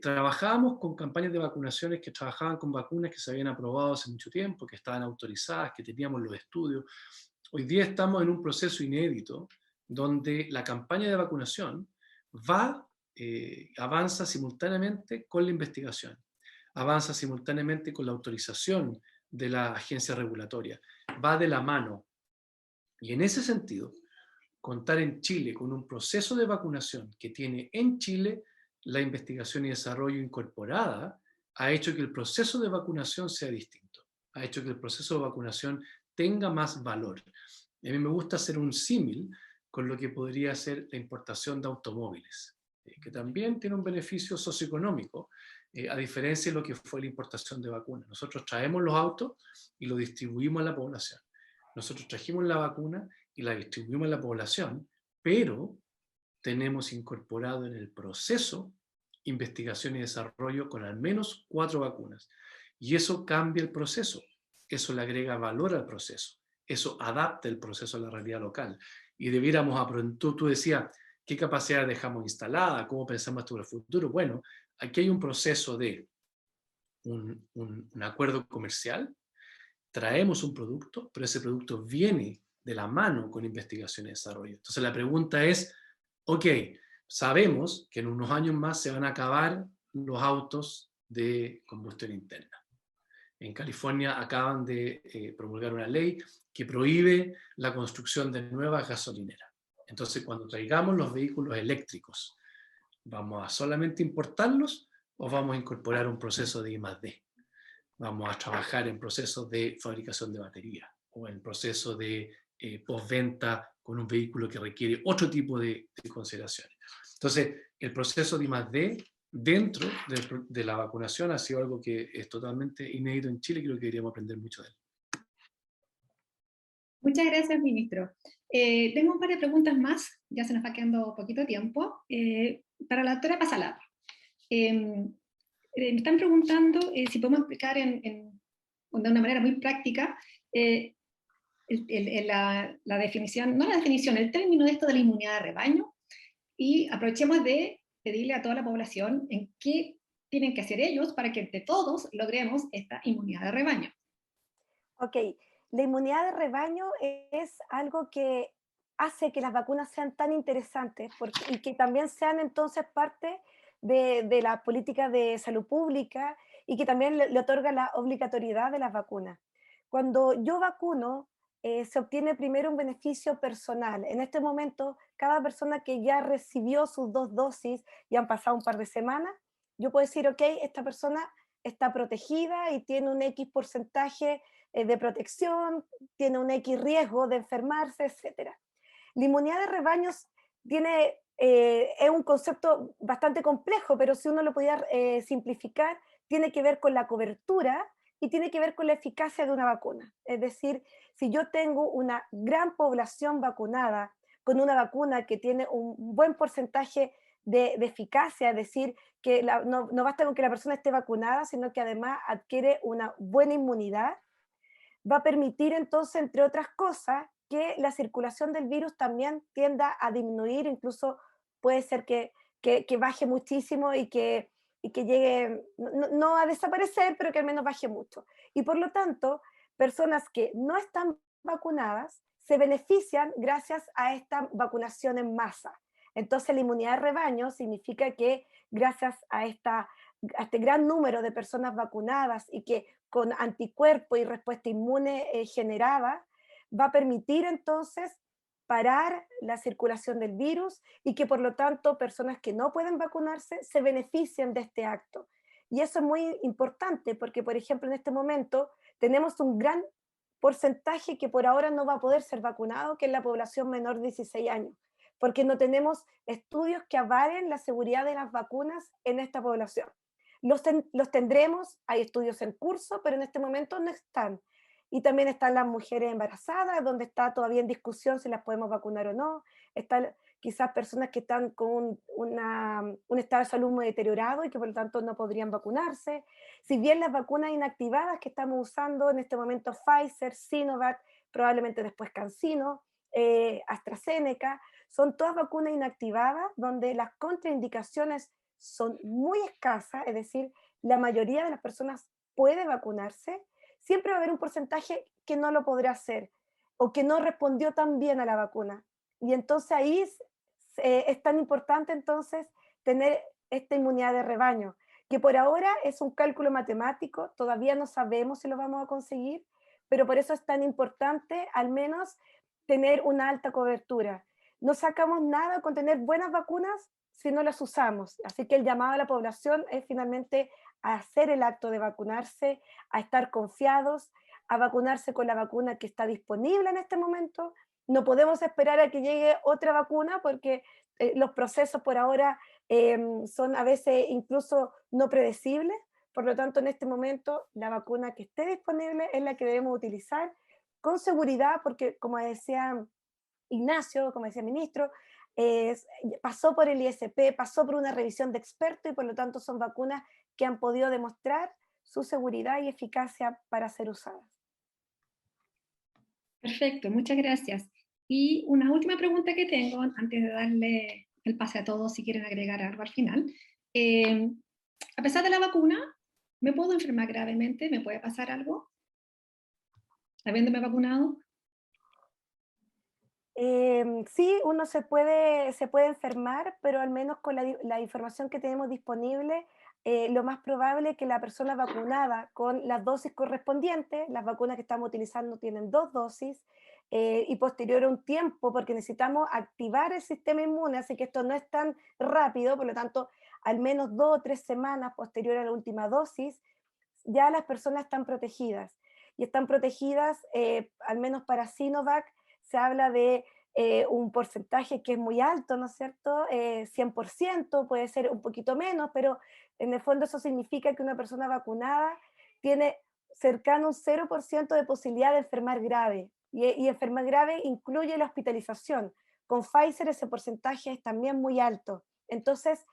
trabajábamos con campañas de vacunaciones que trabajaban con vacunas que se habían aprobado hace mucho tiempo, que estaban autorizadas, que teníamos los estudios. Hoy día estamos en un proceso inédito donde la campaña de vacunación avanza simultáneamente con la investigación, avanza simultáneamente con la autorización de la agencia regulatoria, va de la mano. Y en ese sentido, contar en Chile con un proceso de vacunación que tiene en Chile la investigación y desarrollo incorporada, ha hecho que el proceso de vacunación sea distinto, ha hecho que el proceso de vacunación tenga más valor. A mí me gusta hacer un símil con lo que podría ser la importación de automóviles, que también tiene un beneficio socioeconómico, a diferencia de lo que fue la importación de vacunas. Nosotros traemos los autos y los distribuimos a la población. Nosotros trajimos la vacuna y la distribuimos a la población, pero tenemos incorporado en el proceso investigación y desarrollo con al menos 4 vacunas. Y eso cambia el proceso, eso le agrega valor al proceso, eso adapta el proceso a la realidad local. Y debiéramos, tú decías, ¿qué capacidad dejamos instalada? ¿Cómo pensamos esto en el futuro? Bueno, aquí hay un proceso de un acuerdo comercial, traemos un producto, pero ese producto viene de la mano con investigación y desarrollo. Entonces la pregunta es, ok, sabemos que en unos años más se van a acabar los autos de combustión interna. En California acaban de promulgar una ley que prohíbe la construcción de nuevas gasolineras. Entonces, cuando traigamos los vehículos eléctricos, ¿vamos a solamente importarlos o vamos a incorporar un proceso de I+D? Vamos a trabajar en procesos de fabricación de baterías o en procesos de postventa con un vehículo que requiere otro tipo de consideraciones. Entonces, el proceso de I+D dentro de la vacunación ha sido algo que es totalmente inédito en Chile y creo que deberíamos aprender mucho de él. Muchas gracias, ministro. Tengo un par de preguntas más, ya se nos va quedando poquito tiempo. Para la doctora Pasalata. Me están preguntando si podemos explicar de una manera muy práctica la definición, no la definición, el término de esto de la inmunidad de rebaño, y aprovechemos de pedirle a toda la población en qué tienen que hacer ellos para que entre todos logremos esta inmunidad de rebaño. Ok, la inmunidad de rebaño es algo que hace que las vacunas sean tan interesantes y que también sean entonces parte de la política de salud pública y que también le otorga la obligatoriedad de las vacunas. Cuando yo vacuno, se obtiene primero un beneficio personal. En este momento, cada persona que ya recibió sus 2 dosis y han pasado un par de semanas, yo puedo decir, ok, esta persona está protegida y tiene un X porcentaje de protección, tiene un X riesgo de enfermarse, etc. La inmunidad de rebaños es un concepto bastante complejo, pero si uno lo pudiera simplificar, tiene que ver con la cobertura y tiene que ver con la eficacia de una vacuna. Es decir, si yo tengo una gran población vacunada con una vacuna que tiene un buen porcentaje de eficacia, es decir, que no basta con que la persona esté vacunada, sino que además adquiere una buena inmunidad, va a permitir entonces, entre otras cosas, que la circulación del virus también tienda a disminuir, incluso puede ser que baje muchísimo y que llegue, no a desaparecer, pero que al menos baje mucho. Y por lo tanto, personas que no están vacunadas se benefician gracias a esta vacunación en masa. Entonces la inmunidad de rebaño significa que gracias a este gran número de personas vacunadas y que con anticuerpo y respuesta inmune generada, va a permitir entonces parar la circulación del virus y que por lo tanto personas que no pueden vacunarse se beneficien de este acto. Y eso es muy importante porque, por ejemplo, en este momento tenemos un gran porcentaje que por ahora no va a poder ser vacunado, que es la población menor de 16 años, porque no tenemos estudios que avalen la seguridad de las vacunas en esta población. Los tendremos, hay estudios en curso, pero en este momento no están. Y también están las mujeres embarazadas, donde está todavía en discusión si las podemos vacunar o no. quizás personas que están con un estado de salud muy deteriorado y que por lo tanto no podrían vacunarse. Si bien las vacunas inactivadas que estamos usando en este momento, Pfizer, Sinovac, probablemente después CanSino, AstraZeneca, son todas vacunas inactivadas donde las contraindicaciones son muy escasas, es decir, la mayoría de las personas puede vacunarse, siempre va a haber un porcentaje que no lo podrá hacer o que no respondió tan bien a la vacuna. Y entonces ahí es tan importante entonces tener esta inmunidad de rebaño, que por ahora es un cálculo matemático, todavía no sabemos si lo vamos a conseguir, pero por eso es tan importante al menos tener una alta cobertura. No sacamos nada con tener buenas vacunas si no las usamos. Así que el llamado a la población es finalmente a hacer el acto de vacunarse, a estar confiados, a vacunarse con la vacuna que está disponible en este momento. No podemos esperar a que llegue otra vacuna porque los procesos por ahora son a veces incluso no predecibles. Por lo tanto, en este momento, la vacuna que esté disponible es la que debemos utilizar con seguridad, porque como decía Ignacio, como decía el ministro, pasó por el ISP, pasó por una revisión de expertos y por lo tanto son vacunas que han podido demostrar su seguridad y eficacia para ser usadas. Perfecto, muchas gracias. Y una última pregunta que tengo, antes de darle el pase a todos si quieren agregar algo al final. A pesar de la vacuna, ¿me puedo enfermar gravemente? ¿Me puede pasar algo habiéndome vacunado? Sí, uno se puede enfermar, pero al menos con la información que tenemos disponible, lo más probable es que la persona vacunada con las dosis correspondientes, las vacunas que estamos utilizando tienen 2 dosis, y posterior a un tiempo, porque necesitamos activar el sistema inmune, así que esto no es tan rápido, por lo tanto, al menos 2 o 3 semanas posterior a la última dosis, ya las personas están protegidas. Y están protegidas, al menos para Sinovac, se habla de un porcentaje que es muy alto, ¿no es cierto? 100%, puede ser un poquito menos, pero en el fondo eso significa que una persona vacunada tiene cercano un 0% de posibilidad de enfermar grave. Y enfermar grave incluye la hospitalización. Con Pfizer ese porcentaje es también muy alto. Entonces,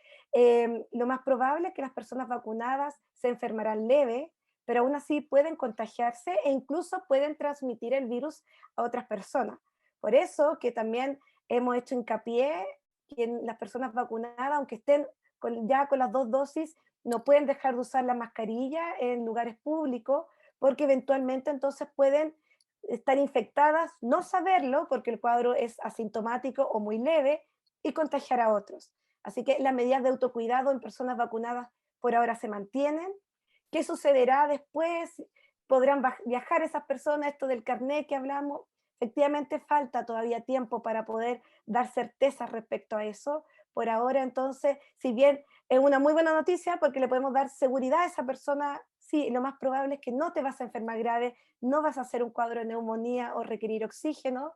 lo más probable es que las personas vacunadas se enfermarán leve, pero aún así pueden contagiarse e incluso pueden transmitir el virus a otras personas. Por eso que también hemos hecho hincapié que las personas vacunadas, aunque estén ya con las 2 dosis, no pueden dejar de usar la mascarilla en lugares públicos, porque eventualmente entonces pueden estar infectadas, no saberlo, porque el cuadro es asintomático o muy leve, y contagiar a otros. Así que las medidas de autocuidado en personas vacunadas por ahora se mantienen. ¿Qué sucederá después? ¿Podrán viajar esas personas? Esto del carnet que hablamos, efectivamente falta todavía tiempo para poder dar certeza respecto a eso. Por ahora, entonces, si bien es una muy buena noticia porque le podemos dar seguridad a esa persona, sí, lo más probable es que no te vas a enfermar grave, no vas a hacer un cuadro de neumonía o requerir oxígeno.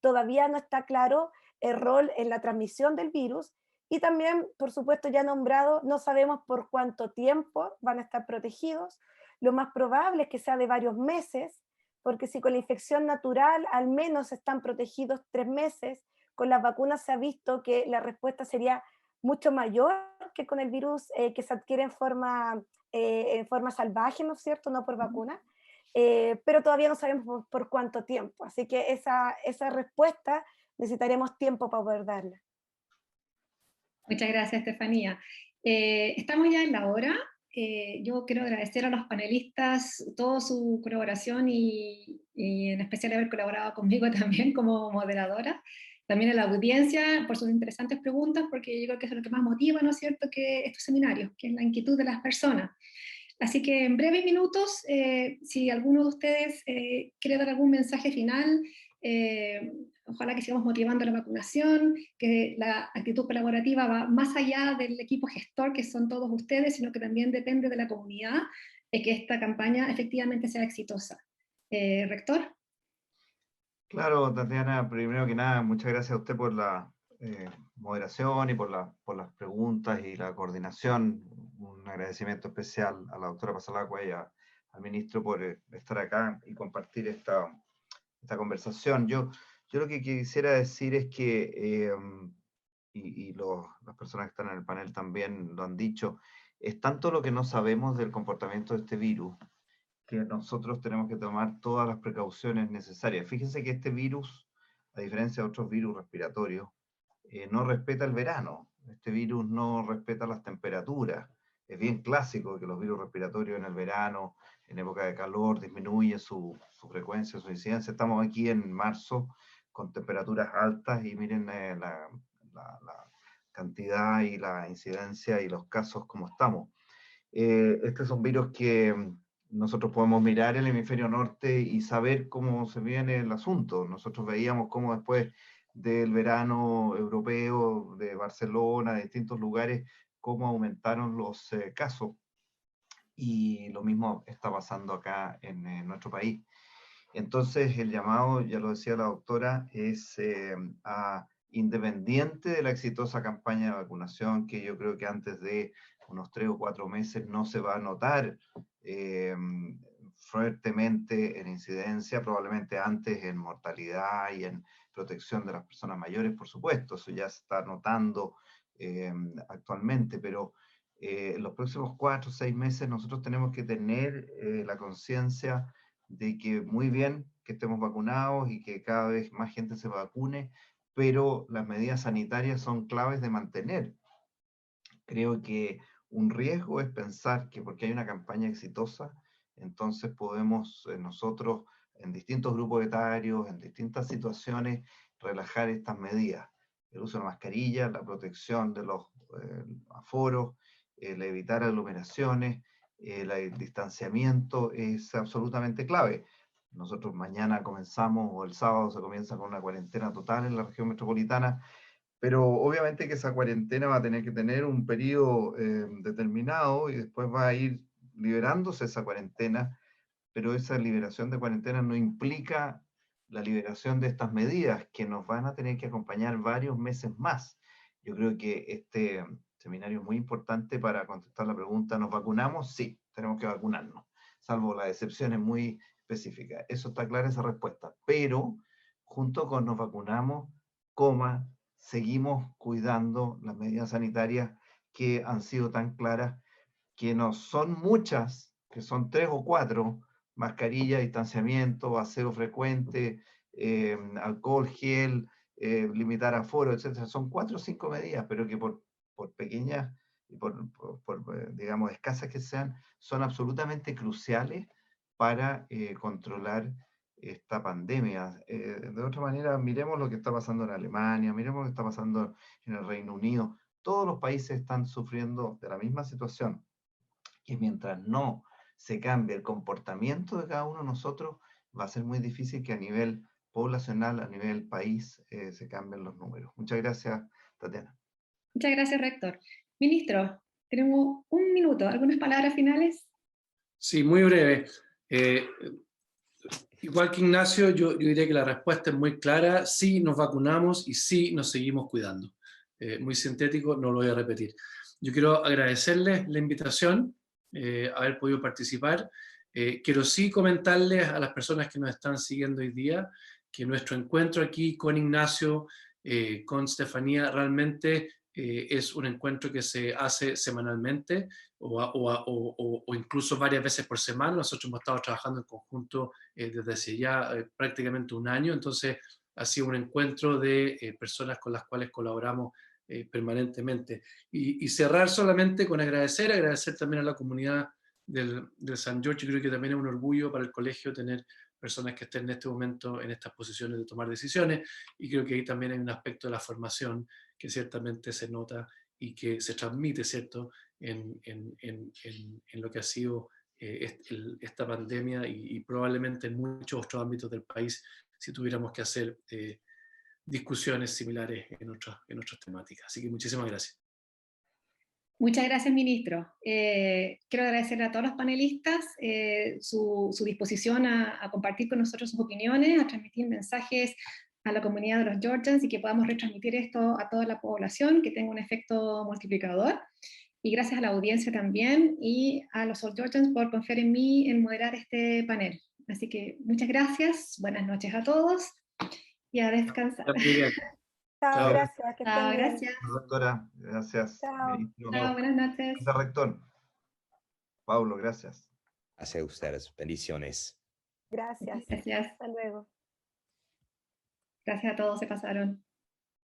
Todavía no está claro el rol en la transmisión del virus. Y también, por supuesto, ya nombrado, no sabemos por cuánto tiempo van a estar protegidos. Lo más probable es que sea de varios meses, porque si con la infección natural al menos están protegidos 3 meses, con las vacunas se ha visto que la respuesta sería mucho mayor que con el virus que se adquiere en forma salvaje, ¿no es cierto? No por vacuna. Pero todavía no sabemos por cuánto tiempo. Así que esa respuesta necesitaremos tiempo para poder darla. Muchas gracias, Estefanía. Estamos ya en la hora. Yo quiero agradecer a los panelistas toda su colaboración y en especial haber colaborado conmigo también como moderadora. También a la audiencia por sus interesantes preguntas, porque yo creo que eso es lo que más motiva, ¿no es cierto?, que estos seminarios, que es la inquietud de las personas. Así que en breves minutos, si alguno de ustedes quiere dar algún mensaje final, ojalá que sigamos motivando la vacunación, que la actitud colaborativa va más allá del equipo gestor, que son todos ustedes, sino que también depende de la comunidad, de que esta campaña efectivamente sea exitosa. Rector. Claro, Tatiana, primero que nada, muchas gracias a usted por la moderación y por las preguntas y la coordinación. Un agradecimiento especial a la doctora Pasalacua y al ministro por estar acá y compartir esta conversación. Yo lo que quisiera decir es que las personas que están en el panel también lo han dicho, es tanto lo que no sabemos del comportamiento de este virus, que nosotros tenemos que tomar todas las precauciones necesarias. Fíjense que este virus, a diferencia de otros virus respiratorios, no respeta el verano. Este virus no respeta las temperaturas. Es bien clásico que los virus respiratorios en el verano, en época de calor, disminuye su frecuencia, su incidencia. Estamos aquí en marzo con temperaturas altas y miren la cantidad y la incidencia y los casos como estamos. Este es un virus que nosotros podemos mirar el hemisferio norte y saber cómo se viene el asunto. Nosotros veíamos cómo después del verano europeo, de Barcelona, de distintos lugares, cómo aumentaron los casos. Y lo mismo está pasando acá en nuestro país. Entonces, el llamado, ya lo decía la doctora, es independiente de la exitosa campaña de vacunación, que yo creo que antes de unos 3 o 4 meses no se va a notar fuertemente en incidencia, probablemente antes en mortalidad y en protección de las personas mayores, por supuesto, eso ya se está notando actualmente, pero en los próximos 4 o 6 meses nosotros tenemos que tener la conciencia de que muy bien que estemos vacunados y que cada vez más gente se vacune, pero las medidas sanitarias son claves de mantener. Creo que un riesgo es pensar que porque hay una campaña exitosa, entonces podemos nosotros en distintos grupos etarios, en distintas situaciones, relajar estas medidas. El uso de mascarillas, la protección de los aforos, el evitar aglomeraciones, el distanciamiento es absolutamente clave. Nosotros mañana comenzamos, o el sábado se comienza con una cuarentena total en la región metropolitana, pero obviamente que esa cuarentena va a tener que tener un periodo determinado y después va a ir liberándose esa cuarentena, pero esa liberación de cuarentena no implica la liberación de estas medidas que nos van a tener que acompañar varios meses más. Yo creo que este seminario es muy importante para contestar la pregunta, ¿nos vacunamos? Sí, tenemos que vacunarnos, salvo las excepciones muy específicas. Eso está clara esa respuesta, pero junto con nos vacunamos, seguimos cuidando las medidas sanitarias que han sido tan claras, que no son muchas, que son 3 o 4, mascarilla, distanciamiento, aseo frecuente, alcohol, gel, limitar aforo, etcétera. Son 4 o 5 medidas, pero que por pequeñas y digamos, escasas que sean, son absolutamente cruciales para controlar esta pandemia. De otra manera, miremos lo que está pasando en Alemania, miremos lo que está pasando en el Reino Unido. Todos los países están sufriendo de la misma situación, que mientras no se cambie el comportamiento de cada uno de nosotros, va a ser muy difícil que a nivel poblacional, a nivel país, se cambien los números. Muchas gracias, Tatiana. Muchas gracias, rector. Ministro, tenemos un minuto. ¿Algunas palabras finales? Sí, muy breve. Igual que Ignacio, yo diría que la respuesta es muy clara: sí nos vacunamos y sí nos seguimos cuidando. Muy sintético, no lo voy a repetir. Yo quiero agradecerles la invitación, haber podido participar. Quiero sí comentarles a las personas que nos están siguiendo hoy día que nuestro encuentro aquí con Ignacio, con Estefanía, realmente es un encuentro que se hace semanalmente o incluso varias veces por semana. Nosotros hemos estado trabajando en conjunto desde hace ya prácticamente un año, entonces ha sido un encuentro de personas con las cuales colaboramos permanentemente. Y cerrar solamente con agradecer también a la comunidad del San George. Yo creo que también es un orgullo para el colegio tener personas que estén en este momento en estas posiciones de tomar decisiones, y creo que ahí también hay un aspecto de la formación que ciertamente se nota y que se transmite, ¿cierto?, en lo que ha sido esta pandemia y probablemente en muchos otros ámbitos del país, si tuviéramos que hacer discusiones similares en otras temáticas. Así que muchísimas gracias. Muchas gracias, ministro. Quiero agradecer a todos los panelistas su disposición a compartir con nosotros sus opiniones, a transmitir mensajes a la comunidad de los Georgians y que podamos retransmitir esto a toda la población, que tenga un efecto multiplicador. Y gracias a la audiencia también y a los All Georgians por confiar en mí en moderar este panel. Así que muchas gracias, buenas noches a todos y a descansar. Chao, Chao. gracias. Que estén Chao, bien. gracias. Doctora, gracias. Chao. Ministro, Chao, buenas noches. Vicerrector. Paulo, gracias. Hacia ustedes. Bendiciones. Gracias. Gracias. Hasta luego. Gracias a todos, se pasaron.